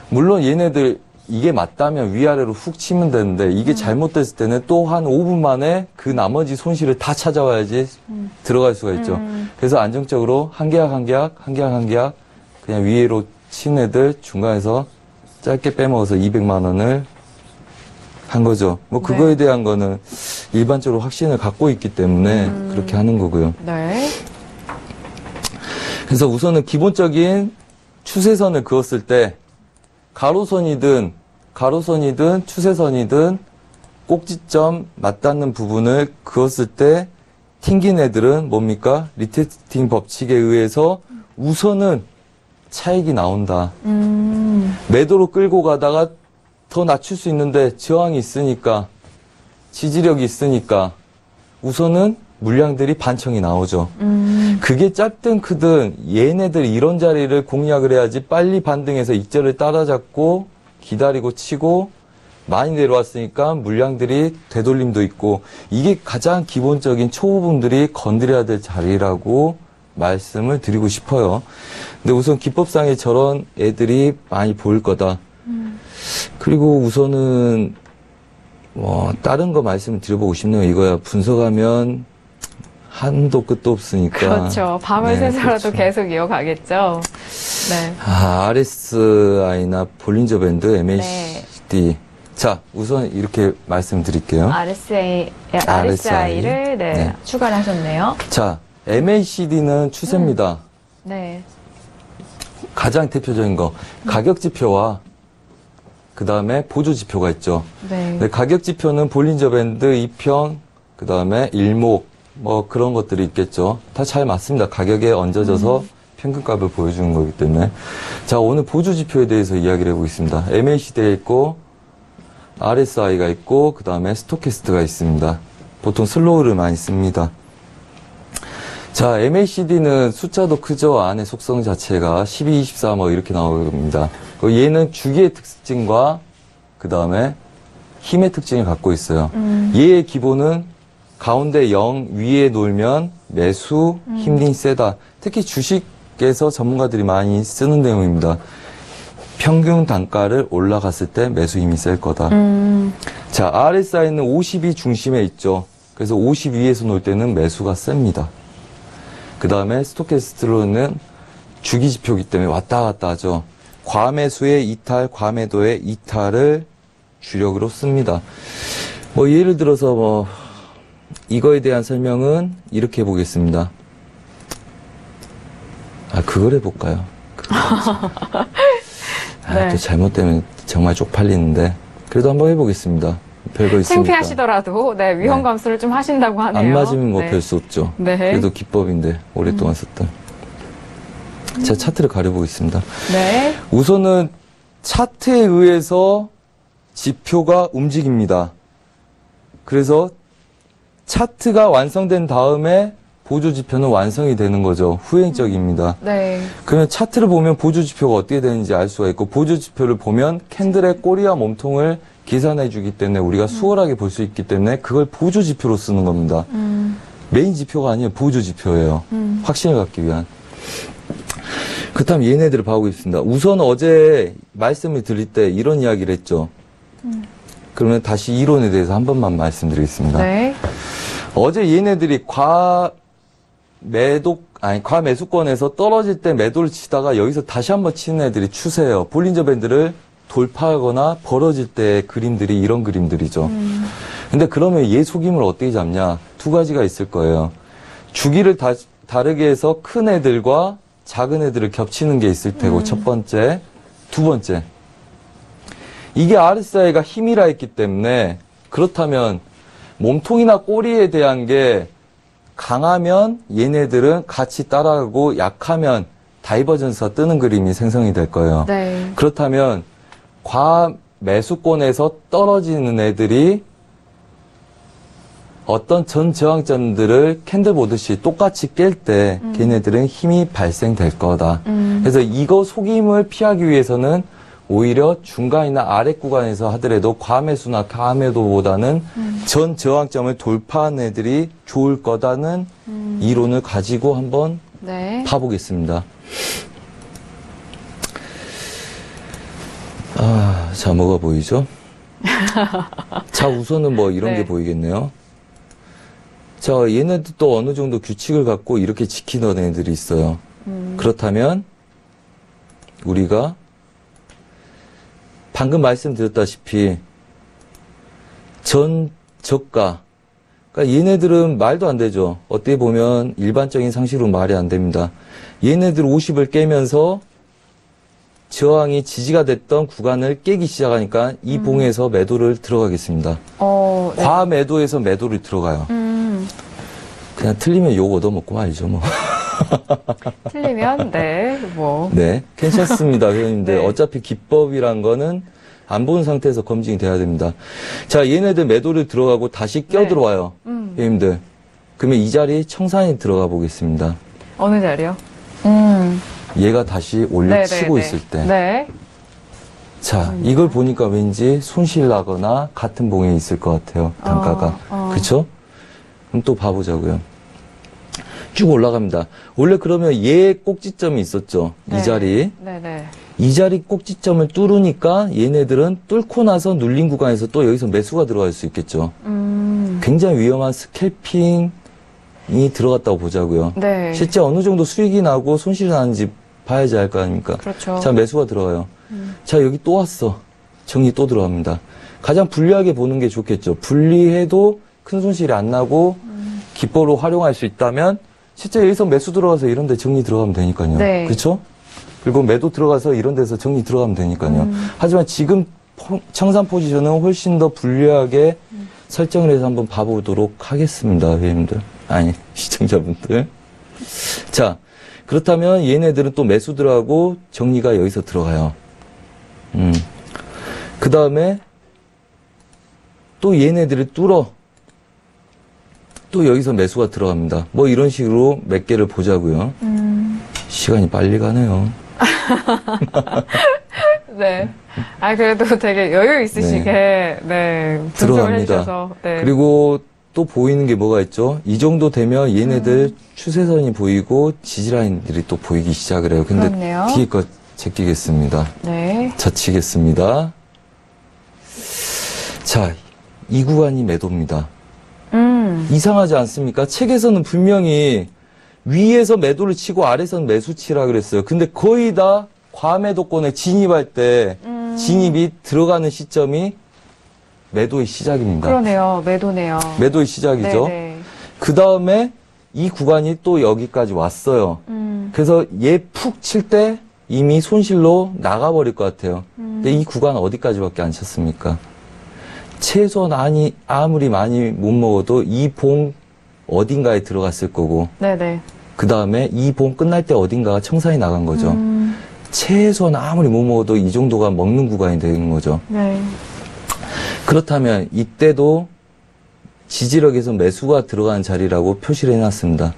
C: 물론 얘네들 이게 맞다면 위아래로 훅 치면 되는데 이게 잘못됐을 때는 또 한 5분 만에 그 나머지 손실을 다 찾아와야지 들어갈 수가 있죠. 그래서 안정적으로 한 계약 그냥 위로 친 애들 중간에서 짧게 빼먹어서 200만 원을 한 거죠. 뭐 그거에 대한 거는 일반적으로 확신을 갖고 있기 때문에 그렇게 하는 거고요.
B: 네.
C: 그래서 우선은 기본적인 추세선을 그었을 때 가로선이든 추세선이든 꼭지점 맞닿는 부분을 그었을 때 튕긴 애들은 뭡니까? 리테스팅 법칙에 의해서 우선은 차익이 나온다. 매도로 끌고 가다가 더 낮출 수 있는데 저항이 있으니까 지지력이 있으니까 우선은 물량들이 반청이 나오죠. 그게 짧든 크든 얘네들이 이런 자리를 공략을 해야지 빨리 반등해서 익절을 따라잡고 기다리고 치고 많이 내려왔으니까 물량들이 되돌림도 있고 이게 가장 기본적인 초보분들이 건드려야 될 자리라고 말씀을 드리고 싶어요. 근데 우선 기법상에 저런 애들이 많이 보일 거다. 그리고 우선은 뭐 다른 거 말씀을 드려보고 싶네요. 이거야 분석하면 한도 끝도 없으니까.
B: 그렇죠. 밤을
C: 네,
B: 새서라도
C: 그렇죠.
B: 계속 이어가겠죠. 네.
C: RSI나 볼린저 밴드, MACD. 자, 우선 이렇게 말씀드릴게요.
B: RSI를
C: 네.
A: 추가를 하셨네요.
C: 자, MACD는 추세입니다.
B: 네.
C: 가장 대표적인 거 가격 지표와 그 다음에 보조 지표가 있죠.
B: 네.
C: 근데 가격 지표는 볼린저 밴드, 2평, 그 다음에 일목 뭐 그런 것들이 있겠죠. 다 잘 맞습니다. 가격에 얹어져서 평균값을 보여주는 거기 때문에. 자, 오늘 보조 지표에 대해서 이야기를 해보겠습니다. MACD가 있고 RSI가 있고 그 다음에 스토캐스트가 있습니다. 보통 슬로우를 많이 씁니다. 자, MACD는 숫자도 크죠. 안에 속성 자체가 12, 24 뭐 이렇게 나옵니다. 얘는 주기의 특징과 그 다음에 힘의 특징을 갖고 있어요. 얘의 기본은 가운데 0 위에 놓으면 매수, 힘이 세다. 특히 주식에서 전문가들이 많이 쓰는 내용입니다. 평균 단가를 올라갔을 때 매수 힘이 셀 거다. 자, RSI는 50이 중심에 있죠. 그래서 50 위에서 놓을 때는 매수가 셉니다. 그 다음에 스토캐스트로는 주기 지표이기 때문에 왔다 갔다 하죠. 과매수의 이탈, 과매도의 이탈을 주력으로 씁니다. 뭐 예를 들어서 뭐 이거에 대한 설명은 이렇게 해보겠습니다. 그걸 해볼까요?
B: 네.
C: 또 잘못되면 정말 쪽팔리는데 그래도 한번 해보겠습니다. 별거 있으니까.
B: 창피하시더라도 네, 위험 감수를 좀 하신다고 하네요.
C: 안 맞으면 뭐
B: 네.
C: 별 수 없죠.
B: 네.
C: 그래도 기법인데 오랫동안 썼던. 자, 차트를 가려보겠습니다.
B: 네.
C: 우선은 차트에 의해서 지표가 움직입니다. 그래서 차트가 완성된 다음에 보조 지표는 완성이 되는 거죠. 후행적입니다.
B: 네.
C: 그러면 차트를 보면 보조 지표가 어떻게 되는지 알 수가 있고 보조 지표를 보면 캔들의 꼬리와 몸통을 계산해 주기 때문에 우리가 수월하게 볼 수 있기 때문에 그걸 보조 지표로 쓰는 겁니다. 메인 지표가 아니에요. 보조 지표예요. 확신을 갖기 위한. 그렇다면 얘네들을 봐보겠습니다. 우선 어제 말씀을 드릴 때 이런 이야기를 했죠. 그러면 다시 이론에 대해서 한 번만 말씀드리겠습니다.
B: 네.
C: 어제 얘네들이 과매수권에서 떨어질 때 매도를 치다가 여기서 다시 한번 치는 애들이 추세예요. 볼린저 밴드를 돌파하거나 벌어질 때 그림들이 이런 그림들이죠. 근데 그러면 얘 속임을 어떻게 잡냐? 두 가지가 있을 거예요. 주기를 다르게 해서 큰 애들과 작은 애들을 겹치는 게 있을 테고 첫 번째, 두 번째. 이게 RSI가 힘이라 했기 때문에 그렇다면 몸통이나 꼬리에 대한 게 강하면 얘네들은 같이 따라가고 약하면 다이버전스가 뜨는 그림이 생성이 될 거예요.
B: 네.
C: 그렇다면 매수권에서 떨어지는 애들이 어떤 전 저항점들을 캔들 보듯이 똑같이 깰 때 걔네들은 힘이 발생될 거다. 그래서 이거 속임을 피하기 위해서는 오히려 중간이나 아래 구간에서 하더라도 과매수나 가매도보다는 전 저항점을 돌파한 애들이 좋을 거다는 이론을 가지고 한번
B: 네.
C: 봐보겠습니다. 자, 뭐가 보이죠? 자, 우선은 뭐 이런
B: 네.
C: 게 보이겠네요. 자, 얘네들 또 어느 정도 규칙을 갖고 이렇게 지키는 애들이 있어요. 그렇다면 우리가 방금 말씀드렸다시피 전 저가, 그러니까 얘네들은 말도 안 되죠. 어떻게 보면 일반적인 상식으로 말이 안 됩니다. 얘네들 50을 깨면서 저항이 지지가 됐던 구간을 깨기 시작하니까 이 봉에서 매도를 들어가겠습니다.
B: 네.
C: 과매도에서 매도를 들어가요. 그냥 틀리면 욕 얻어먹고 말이죠, 뭐.
B: 틀리면 네, 뭐.
C: 네, 괜찮습니다, 회원님들.
B: 네.
C: 어차피 기법이란 거는 안 본 상태에서 검증이 돼야 됩니다. 자, 얘네들 매도를 들어가고 다시 껴들어와요. 회원님들. 그러면 이 자리 청산이 들어가 보겠습니다.
B: 어느 자리요?
C: 얘가 다시 올려치고 있을 때.
B: 네.
C: 자, 이걸 보니까 왠지 손실 나거나 같은 봉에 있을 것 같아요, 단가가. 그쵸? 그럼 또 봐보자고요. 쭉 올라갑니다. 원래 그러면 얘 꼭지점이 있었죠.
B: 네.
C: 이 자리.
B: 네네.
C: 이 자리 꼭지점을 뚫으니까 얘네들은 뚫고 나서 눌린 구간에서 또 여기서 매수가 들어갈 수 있겠죠. 굉장히 위험한 스캘핑이 들어갔다고 보자고요.
B: 네.
C: 실제 어느 정도 수익이 나고 손실이 나는지 봐야지 알 거 아닙니까?
B: 그렇죠.
C: 자, 매수가 들어가요. 자, 여기 또 왔어. 정리 또 들어갑니다. 가장 불리하게 보는 게 좋겠죠. 불리해도 큰 손실이 안 나고 기법으로 활용할 수 있다면 실제 여기서 매수 들어가서 이런 데 정리 들어가면 되니까요.
B: 네.
C: 그렇죠? 그리고 매도 들어가서 이런 데서 정리 들어가면 되니까요. 하지만 지금 청산 포지션은 훨씬 더 불리하게 설정을 해서 한번 봐보도록 하겠습니다. 회원님들. 아니, 시청자분들. 자, 그렇다면 얘네들은 또 매수 들어가고 정리가 여기서 들어가요. 그 다음에 또 얘네들을 뚫어. 또 여기서 매수가 들어갑니다. 뭐 이런 식으로 몇 개를 보자고요. 시간이 빨리 가네요.
B: 네. 그래도 되게 여유 있으시게, 분석을
C: 들어갑니다.
B: 해주셔서. 네.
C: 그리고 또 보이는 게 뭐가 있죠? 이 정도 되면 얘네들 추세선이 보이고 지지라인들이 또 보이기 시작을 해요. 근데
B: 그렇네요.
C: 뒤에 거 제끼겠습니다.
B: 네.
C: 젖히겠습니다. 자, 이 구간이 매도입니다. 이상하지 않습니까? 책에서는 분명히 위에서 매도를 치고 아래서는 매수 치라 그랬어요. 근데 거의 다 과매도권에 진입할 때 진입이 들어가는 시점이 매도의 시작입니다.
B: 그러네요. 매도네요.
C: 매도의 시작이죠.
B: 네네.
C: 그 다음에 이 구간이 또 여기까지 왔어요. 그래서 얘 푹 칠 때 이미 손실로 나가버릴 것 같아요. 근데 이 구간 어디까지밖에 안 쳤습니까? 최소한 아무리 많이 못 먹어도 이 봉 어딘가에 들어갔을 거고,
B: 네네.
C: 그 다음에 이 봉 끝날 때 어딘가가 청산이 나간 거죠. 최소한 아무리 못 먹어도 이 정도가 먹는 구간이 되는 거죠.
B: 네.
C: 그렇다면 이때도 지지력에서 매수가 들어가는 자리라고 표시를 해놨습니다.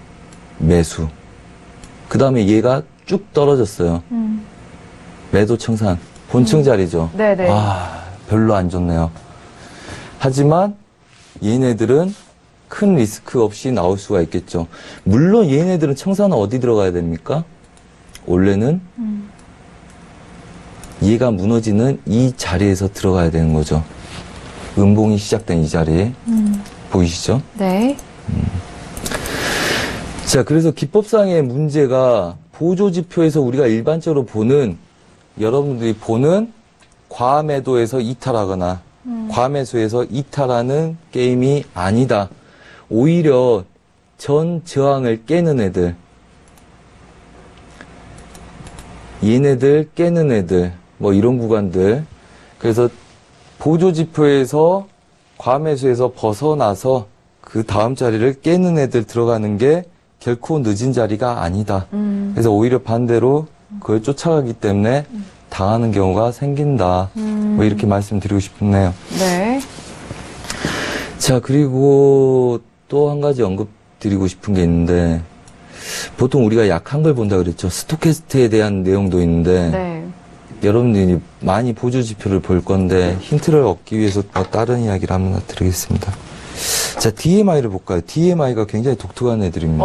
C: 매수. 그 다음에 얘가 쭉 떨어졌어요. 매도 청산. 본층 자리죠.
B: 네네.
C: 별로 안 좋네요. 하지만 얘네들은 큰 리스크 없이 나올 수가 있겠죠. 물론 얘네들은 청산은 어디 들어가야 됩니까? 원래는 얘가 무너지는 이 자리에서 들어가야 되는 거죠. 음봉이 시작된 이 자리에. 보이시죠?
B: 네.
C: 자, 그래서 기법상의 문제가 보조지표에서 우리가 일반적으로 보는, 여러분들이 보는 과매도에서 이탈하거나 과매수에서 이탈하는 게임이 아니다. 오히려 전 저항을 깨는 애들, 얘네들 깨는 애들, 뭐 이런 구간들. 그래서 보조지표에서 과매수에서 벗어나서 그 다음 자리를 깨는 애들 들어가는 게 결코 늦은 자리가 아니다. 그래서 오히려 반대로 그걸 쫓아가기 때문에 당하는 경우가 생긴다. 뭐 이렇게 말씀드리고 싶네요.
B: 네.
C: 자, 그리고 또 한 가지 언급드리고 싶은 게 있는데, 보통 우리가 약한 걸 본다 그랬죠. 스토캐스트에 대한 내용도 있는데,
B: 네.
C: 여러분들이 많이 보조 지표를 볼 건데, 힌트를 얻기 위해서 다른 이야기를 한번 드리겠습니다. 자, DMI를 볼까요? DMI가 굉장히 독특한 애들입니다.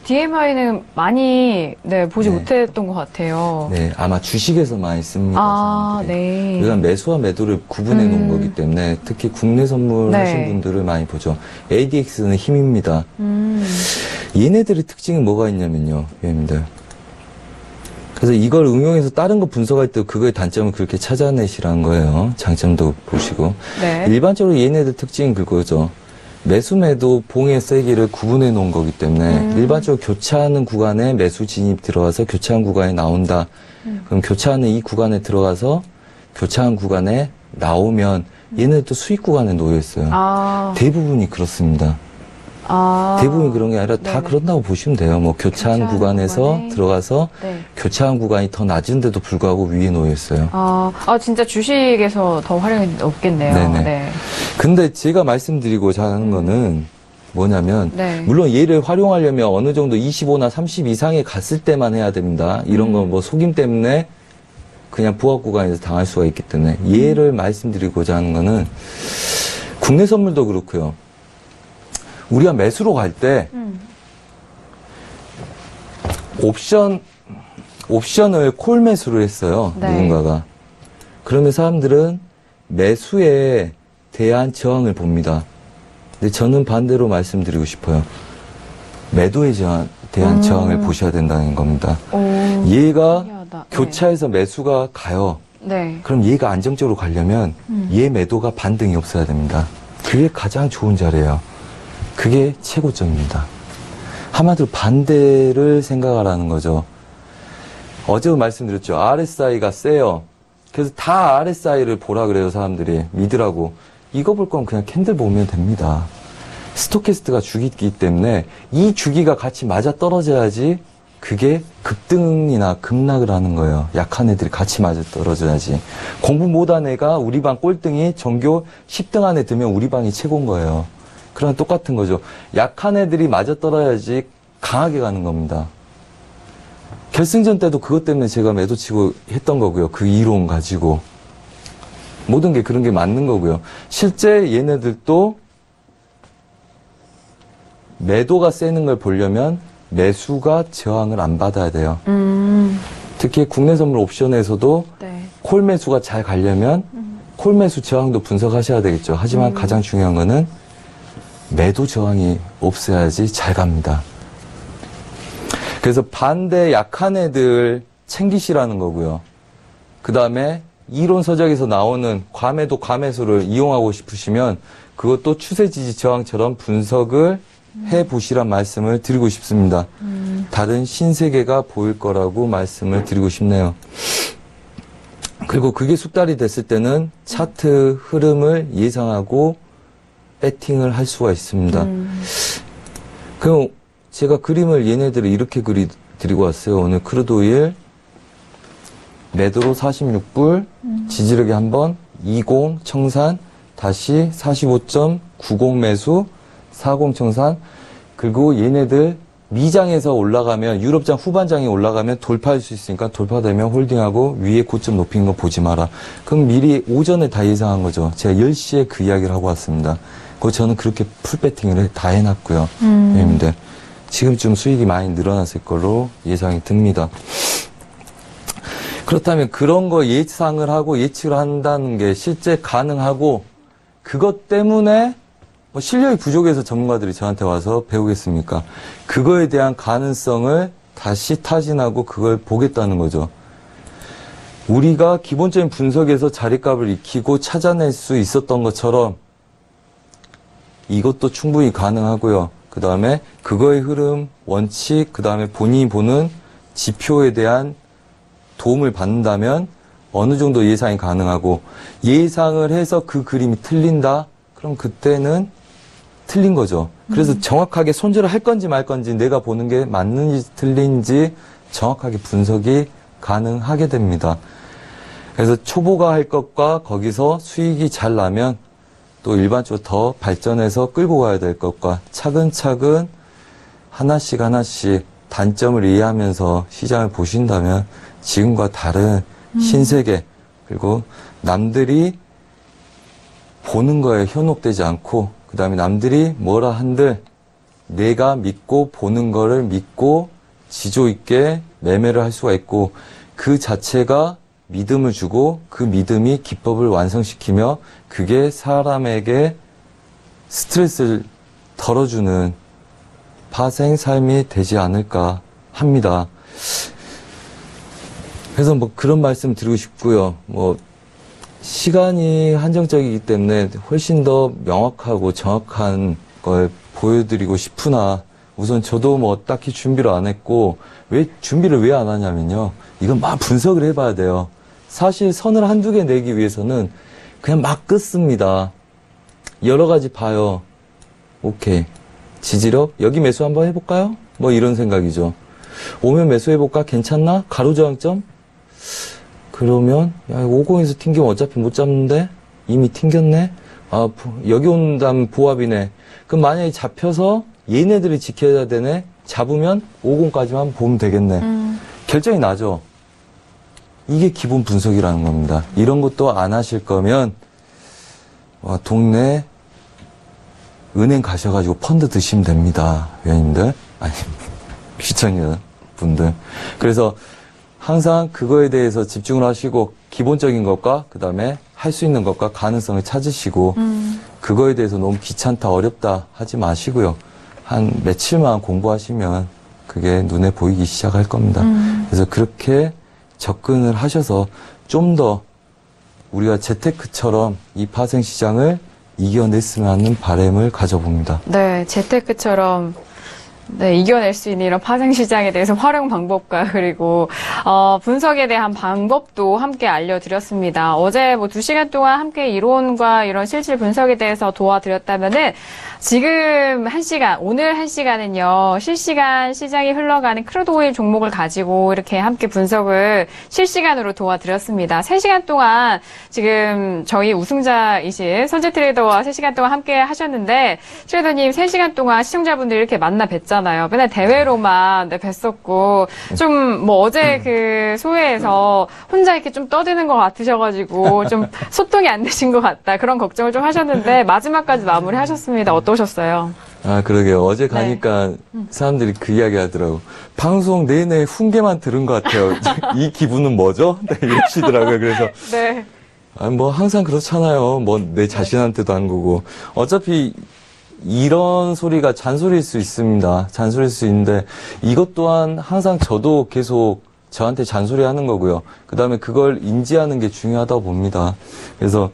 B: DMI는 많이, 보지
C: 네.
B: 못했던 것 같아요.
C: 네, 아마 주식에서 많이 씁니다.
B: 아,
C: 사람들이.
B: 네.
C: 우리가 매수와 매도를 구분해 놓은 거기 때문에 특히 국내 선물
B: 네.
C: 하신 분들을 많이 보죠. ADX는 힘입니다. 얘네들의 특징이 뭐가 있냐면요, 여러분들. 그래서 이걸 응용해서 다른 거 분석할 때 그거의 단점을 그렇게 찾아내시라는 거예요. 장점도 보시고.
B: 네.
C: 일반적으로 얘네들 특징은 그거죠. 매수, 매도, 봉의 세기를 구분해 놓은 거기 때문에 일반적으로 교차하는 구간에 매수 진입 들어가서 교차한 구간에 나온다. 그럼 교차하는 이 구간에 들어가서 교차한 구간에 나오면 얘네들도 수익 구간에 놓여 있어요.
B: 아,
C: 대부분이 그렇습니다. 대부분이 그런 게 아니라 다
B: 네네.
C: 그런다고 보시면 돼요. 뭐 교차한
B: 교차하는
C: 구간에서
B: 구간에.
C: 들어가서
B: 네.
C: 교차한 구간이 더 낮은데도 불구하고 위에 놓여 있어요.
B: 진짜 주식에서 더 활용이 없겠네요.
C: 네네.
B: 네.
C: 근데 제가 말씀드리고자 하는 거는 뭐냐면
B: 네.
C: 물론 얘를 활용하려면 어느 정도 25나 30 이상에 갔을 때만 해야 됩니다. 이런 건 뭐 속임 때문에 그냥 부합 구간에서 당할 수가 있기 때문에 얘를 말씀드리고자 하는 거는 국내 선물도 그렇고요. 우리가 매수로 갈 때 옵션을 콜 매수를 했어요.
B: 네.
C: 누군가가. 그러면 사람들은 매수에 대한 저항을 봅니다. 근데 저는 반대로 말씀드리고 싶어요. 매도에 대한 저항을 보셔야 된다는 겁니다. 얘가
B: 신기하다.
C: 교차해서 매수가 가요.
B: 네.
C: 그럼 얘가 안정적으로 가려면 얘 매도가 반등이 없어야 됩니다. 그게 가장 좋은 자리예요. 그게 최고점입니다. 한마디로 반대를 생각하라는 거죠. 어제도 말씀드렸죠. RSI가 세요. 그래서 다 RSI를 보라 그래요, 사람들이. 믿으라고. 이거 볼 거면 그냥 캔들 보면 됩니다. 스토캐스트가 주기이기 때문에 이 주기가 같이 맞아 떨어져야지 그게 급등이나 급락을 하는 거예요. 약한 애들이 같이 맞아 떨어져야지. 공부 못한 애가 우리 반 꼴등이 전교 10등 안에 들면 우리 반이 최고인 거예요. 그랑 똑같은 거죠. 약한 애들이 맞아 떨어야지 강하게 가는 겁니다. 결승전 때도 그것 때문에 제가 매도치고 했던 거고요. 그 이론 가지고. 모든 게 그런 게 맞는 거고요. 실제 얘네들도 매도가 세는 걸 보려면 매수가 저항을 안 받아야 돼요. 특히 국내 선물 옵션에서도
B: 네.
C: 콜 매수가 잘 가려면 콜 매수 저항도 분석하셔야 되겠죠. 하지만 가장 중요한 거는 매도 저항이 없어야지 잘 갑니다. 그래서 반대 약한 애들 챙기시라는 거고요. 그 다음에 이론 서적에서 나오는 과매도 과매수를 이용하고 싶으시면 그것도 추세 지지 저항처럼 분석을 해보시란 말씀을 드리고 싶습니다. 다른 신세계가 보일 거라고 말씀을 드리고 싶네요. 그리고 그게 숙달이 됐을 때는 차트 흐름을 예상하고 배팅을 할 수가 있습니다. 그럼 제가 그림을 얘네들을 이렇게 드리고 왔어요. 오늘 크루드 오일 매도로 46불 지지력이 한번 20 청산 다시 45.90 매수 40 청산 그리고 얘네들 미장에서 올라가면 유럽장 후반장이 올라가면 돌파할 수 있으니까 돌파되면 홀딩하고 위에 고점 높이는 거 보지 마라. 그럼 미리 오전에 다 예상한 거죠. 제가 10시에 그 이야기를 하고 왔습니다. 그거 저는 그렇게 풀 배팅을 다 해놨고요. 형님들 지금쯤 수익이 많이 늘어났을 걸로 예상이 듭니다. 그렇다면 그런 거 예상을 하고 예측을 한다는 게 실제 가능하고 그것 때문에 뭐 실력이 부족해서 전문가들이 저한테 와서 배우겠습니까? 그거에 대한 가능성을 다시 타진하고 그걸 보겠다는 거죠. 우리가 기본적인 분석에서 자리값을 익히고 찾아낼 수 있었던 것처럼 이것도 충분히 가능하고요. 그 다음에 그거의 흐름, 원칙, 그 다음에 본인이 보는 지표에 대한 도움을 받는다면 어느 정도 예상이 가능하고 예상을 해서 그 그림이 틀린다? 그럼 그때는 틀린 거죠. 그래서 정확하게 손절을 할 건지 말 건지 내가 보는 게 맞는지 틀린지 정확하게 분석이 가능하게 됩니다. 그래서 초보가 할 것과 거기서 수익이 잘 나면 또 일반적으로 더 발전해서 끌고 가야 될 것과 차근차근 하나씩 단점을 이해하면서 시장을 보신다면 지금과 다른 신세계, 그리고 남들이 보는 거에 현혹되지 않고, 그 다음에 남들이 뭐라 한들 내가 믿고 보는 거를 믿고 지조 있게 매매를 할 수가 있고, 그 자체가 믿음을 주고 그 믿음이 기법을 완성시키며 그게 사람에게 스트레스를 덜어주는 파생 삶이 되지 않을까 합니다. 그래서 뭐 그런 말씀 드리고 싶고요. 뭐 시간이 한정적이기 때문에 훨씬 더 명확하고 정확한 걸 보여드리고 싶으나, 우선 저도 뭐 딱히 준비를 안 했고, 준비를 왜 안 하냐면요, 이건 막 분석을 해봐야 돼요. 사실 선을 한두 개 내기 위해서는 그냥 막 긋습니다. 여러 가지 봐요. 오케이, 지지력 여기 매수 한번 해볼까요? 뭐 이런 생각이죠. 오면 매수해볼까? 괜찮나? 가로저항점? 그러면 야, 50에서 튕기면 어차피 못 잡는데 이미 튕겼네. 아, 여기 온다면 보합이네. 그럼 만약에 잡혀서 얘네들이 지켜야 되네. 잡으면 50까지만 보면 되겠네. 결정이 나죠. 이게 기본 분석이라는 겁니다. 이런 것도 안 하실 거면 동네 은행 가셔가지고 펀드 드시면 됩니다. 회원님들, 아니 시청자 분들. 그래서 항상 그거에 대해서 집중을 하시고, 기본적인 것과 그 다음에 할 수 있는 것과 가능성을 찾으시고, 그거에 대해서 너무 귀찮다 어렵다 하지 마시고요. 한 며칠만 공부하시면 그게 눈에 보이기 시작할 겁니다. 그래서 그렇게 접근을 하셔서 좀 더 우리가 재테크처럼 이 파생시장을 이겨냈으면 하는 바람을 가져봅니다.
B: 네, 재테크처럼 이겨낼 수 있는 이런 파생시장에 대해서 활용 방법과 그리고 분석에 대한 방법도 함께 알려드렸습니다. 어제 뭐 2시간 동안 함께 이론과 이런 실질 분석에 대해서 도와드렸다면은 지금 1시간, 오늘 1시간은요, 실시간 시장이 흘러가는 크루드 오일 종목을 가지고 이렇게 함께 분석을 실시간으로 도와드렸습니다. 3시간 동안 지금 저희 우승자이신 선재 트레이더와 3시간 동안 함께 하셨는데, 트레이더님 3시간 동안 시청자분들 이렇게 만나 뵀잖아요. 맨날 대회로만 뵀었고, 좀 뭐 어제 그 소회에서 혼자 이렇게 좀 떠드는 것 같으셔가지고, 좀 소통이 안 되신 것 같다. 그런 걱정을 좀 하셨는데, 마지막까지 마무리 하셨습니다. 어떠셨어요?
C: 아, 그러게요. 어제 가니까 사람들이 그 이야기 하더라고. 방송 내내 훈계만 들은 것 같아요. 이 기분은 뭐죠? 네, 이러시더라고요. 그래서.
B: 네.
C: 아, 뭐 항상 그렇잖아요. 뭐 내 자신한테도 한 거고. 어차피 이런 소리가 잔소리일 수 있습니다. 잔소리일 수 있는데, 이것 또한 항상 저도 계속 저한테 잔소리 하는 거고요. 그 다음에 그걸 인지하는 게 중요하다고 봅니다. 그래서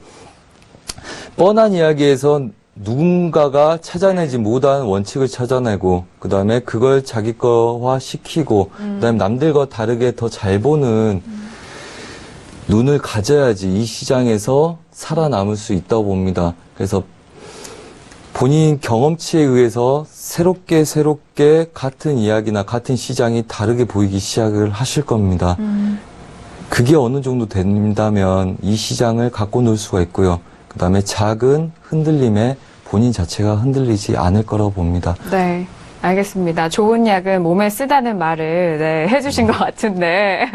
C: 뻔한 이야기에서 누군가가 찾아내지 못한 원칙을 찾아내고, 그 다음에 그걸 자기 거화 시키고, 그 다음에 남들과 다르게 더 잘 보는 눈을 가져야지 이 시장에서 살아남을 수 있다고 봅니다. 그래서 본인 경험치에 의해서 새롭게 같은 이야기나 같은 시장이 다르게 보이기 시작을 하실 겁니다. 그게 어느 정도 된다면 이 시장을 갖고 놀 수가 있고요. 그 다음에 작은 흔들림에 본인 자체가 흔들리지 않을 거라고 봅니다.
B: 네, 알겠습니다. 좋은 약은 몸에 쓰다는 말을 해주신 것 같은데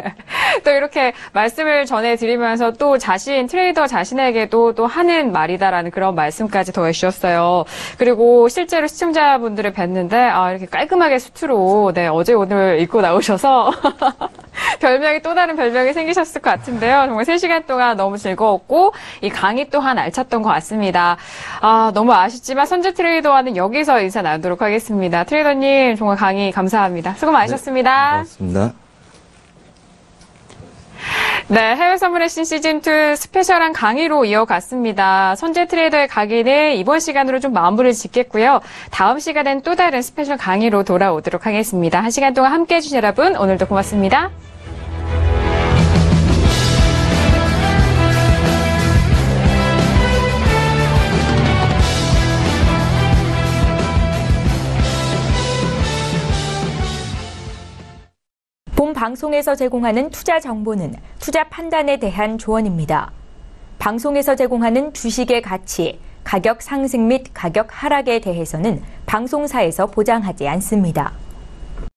B: 또 이렇게 말씀을 전해드리면서 또 트레이더 자신에게도 또 하는 말이다라는 그런 말씀까지 더해주셨어요. 그리고 실제로 시청자분들을 뵀는데 이렇게 깔끔하게 수트로 어제 오늘 입고 나오셔서 별명이 또 다른 별명이 생기셨을 것 같은데요. 정말 3시간 동안 너무 즐거웠고 이 강의 또한 알찼던 것 같습니다. 너무 아쉽지만 선재 트레이더와는 여기서 인사 나누도록 하겠습니다. 트레이더님 정말 강의 감사합니다. 수고 많으셨습니다.
C: 네, 고맙습니다.
B: 네, 해외 선물의 신 시즌2 스페셜한 강의로 이어갔습니다. 선재 트레이더의 강의는 이번 시간으로 좀 마무리를 짓겠고요. 다음 시간엔 또 다른 스페셜 강의로 돌아오도록 하겠습니다. 1시간 동안 함께해 주신 여러분, 오늘도 고맙습니다.
A: 본 방송에서 제공하는 투자 정보는 투자 판단에 대한 조언입니다. 방송에서 제공하는 주식의 가치, 가격 상승 및 가격 하락에 대해서는 방송사에서 보장하지 않습니다.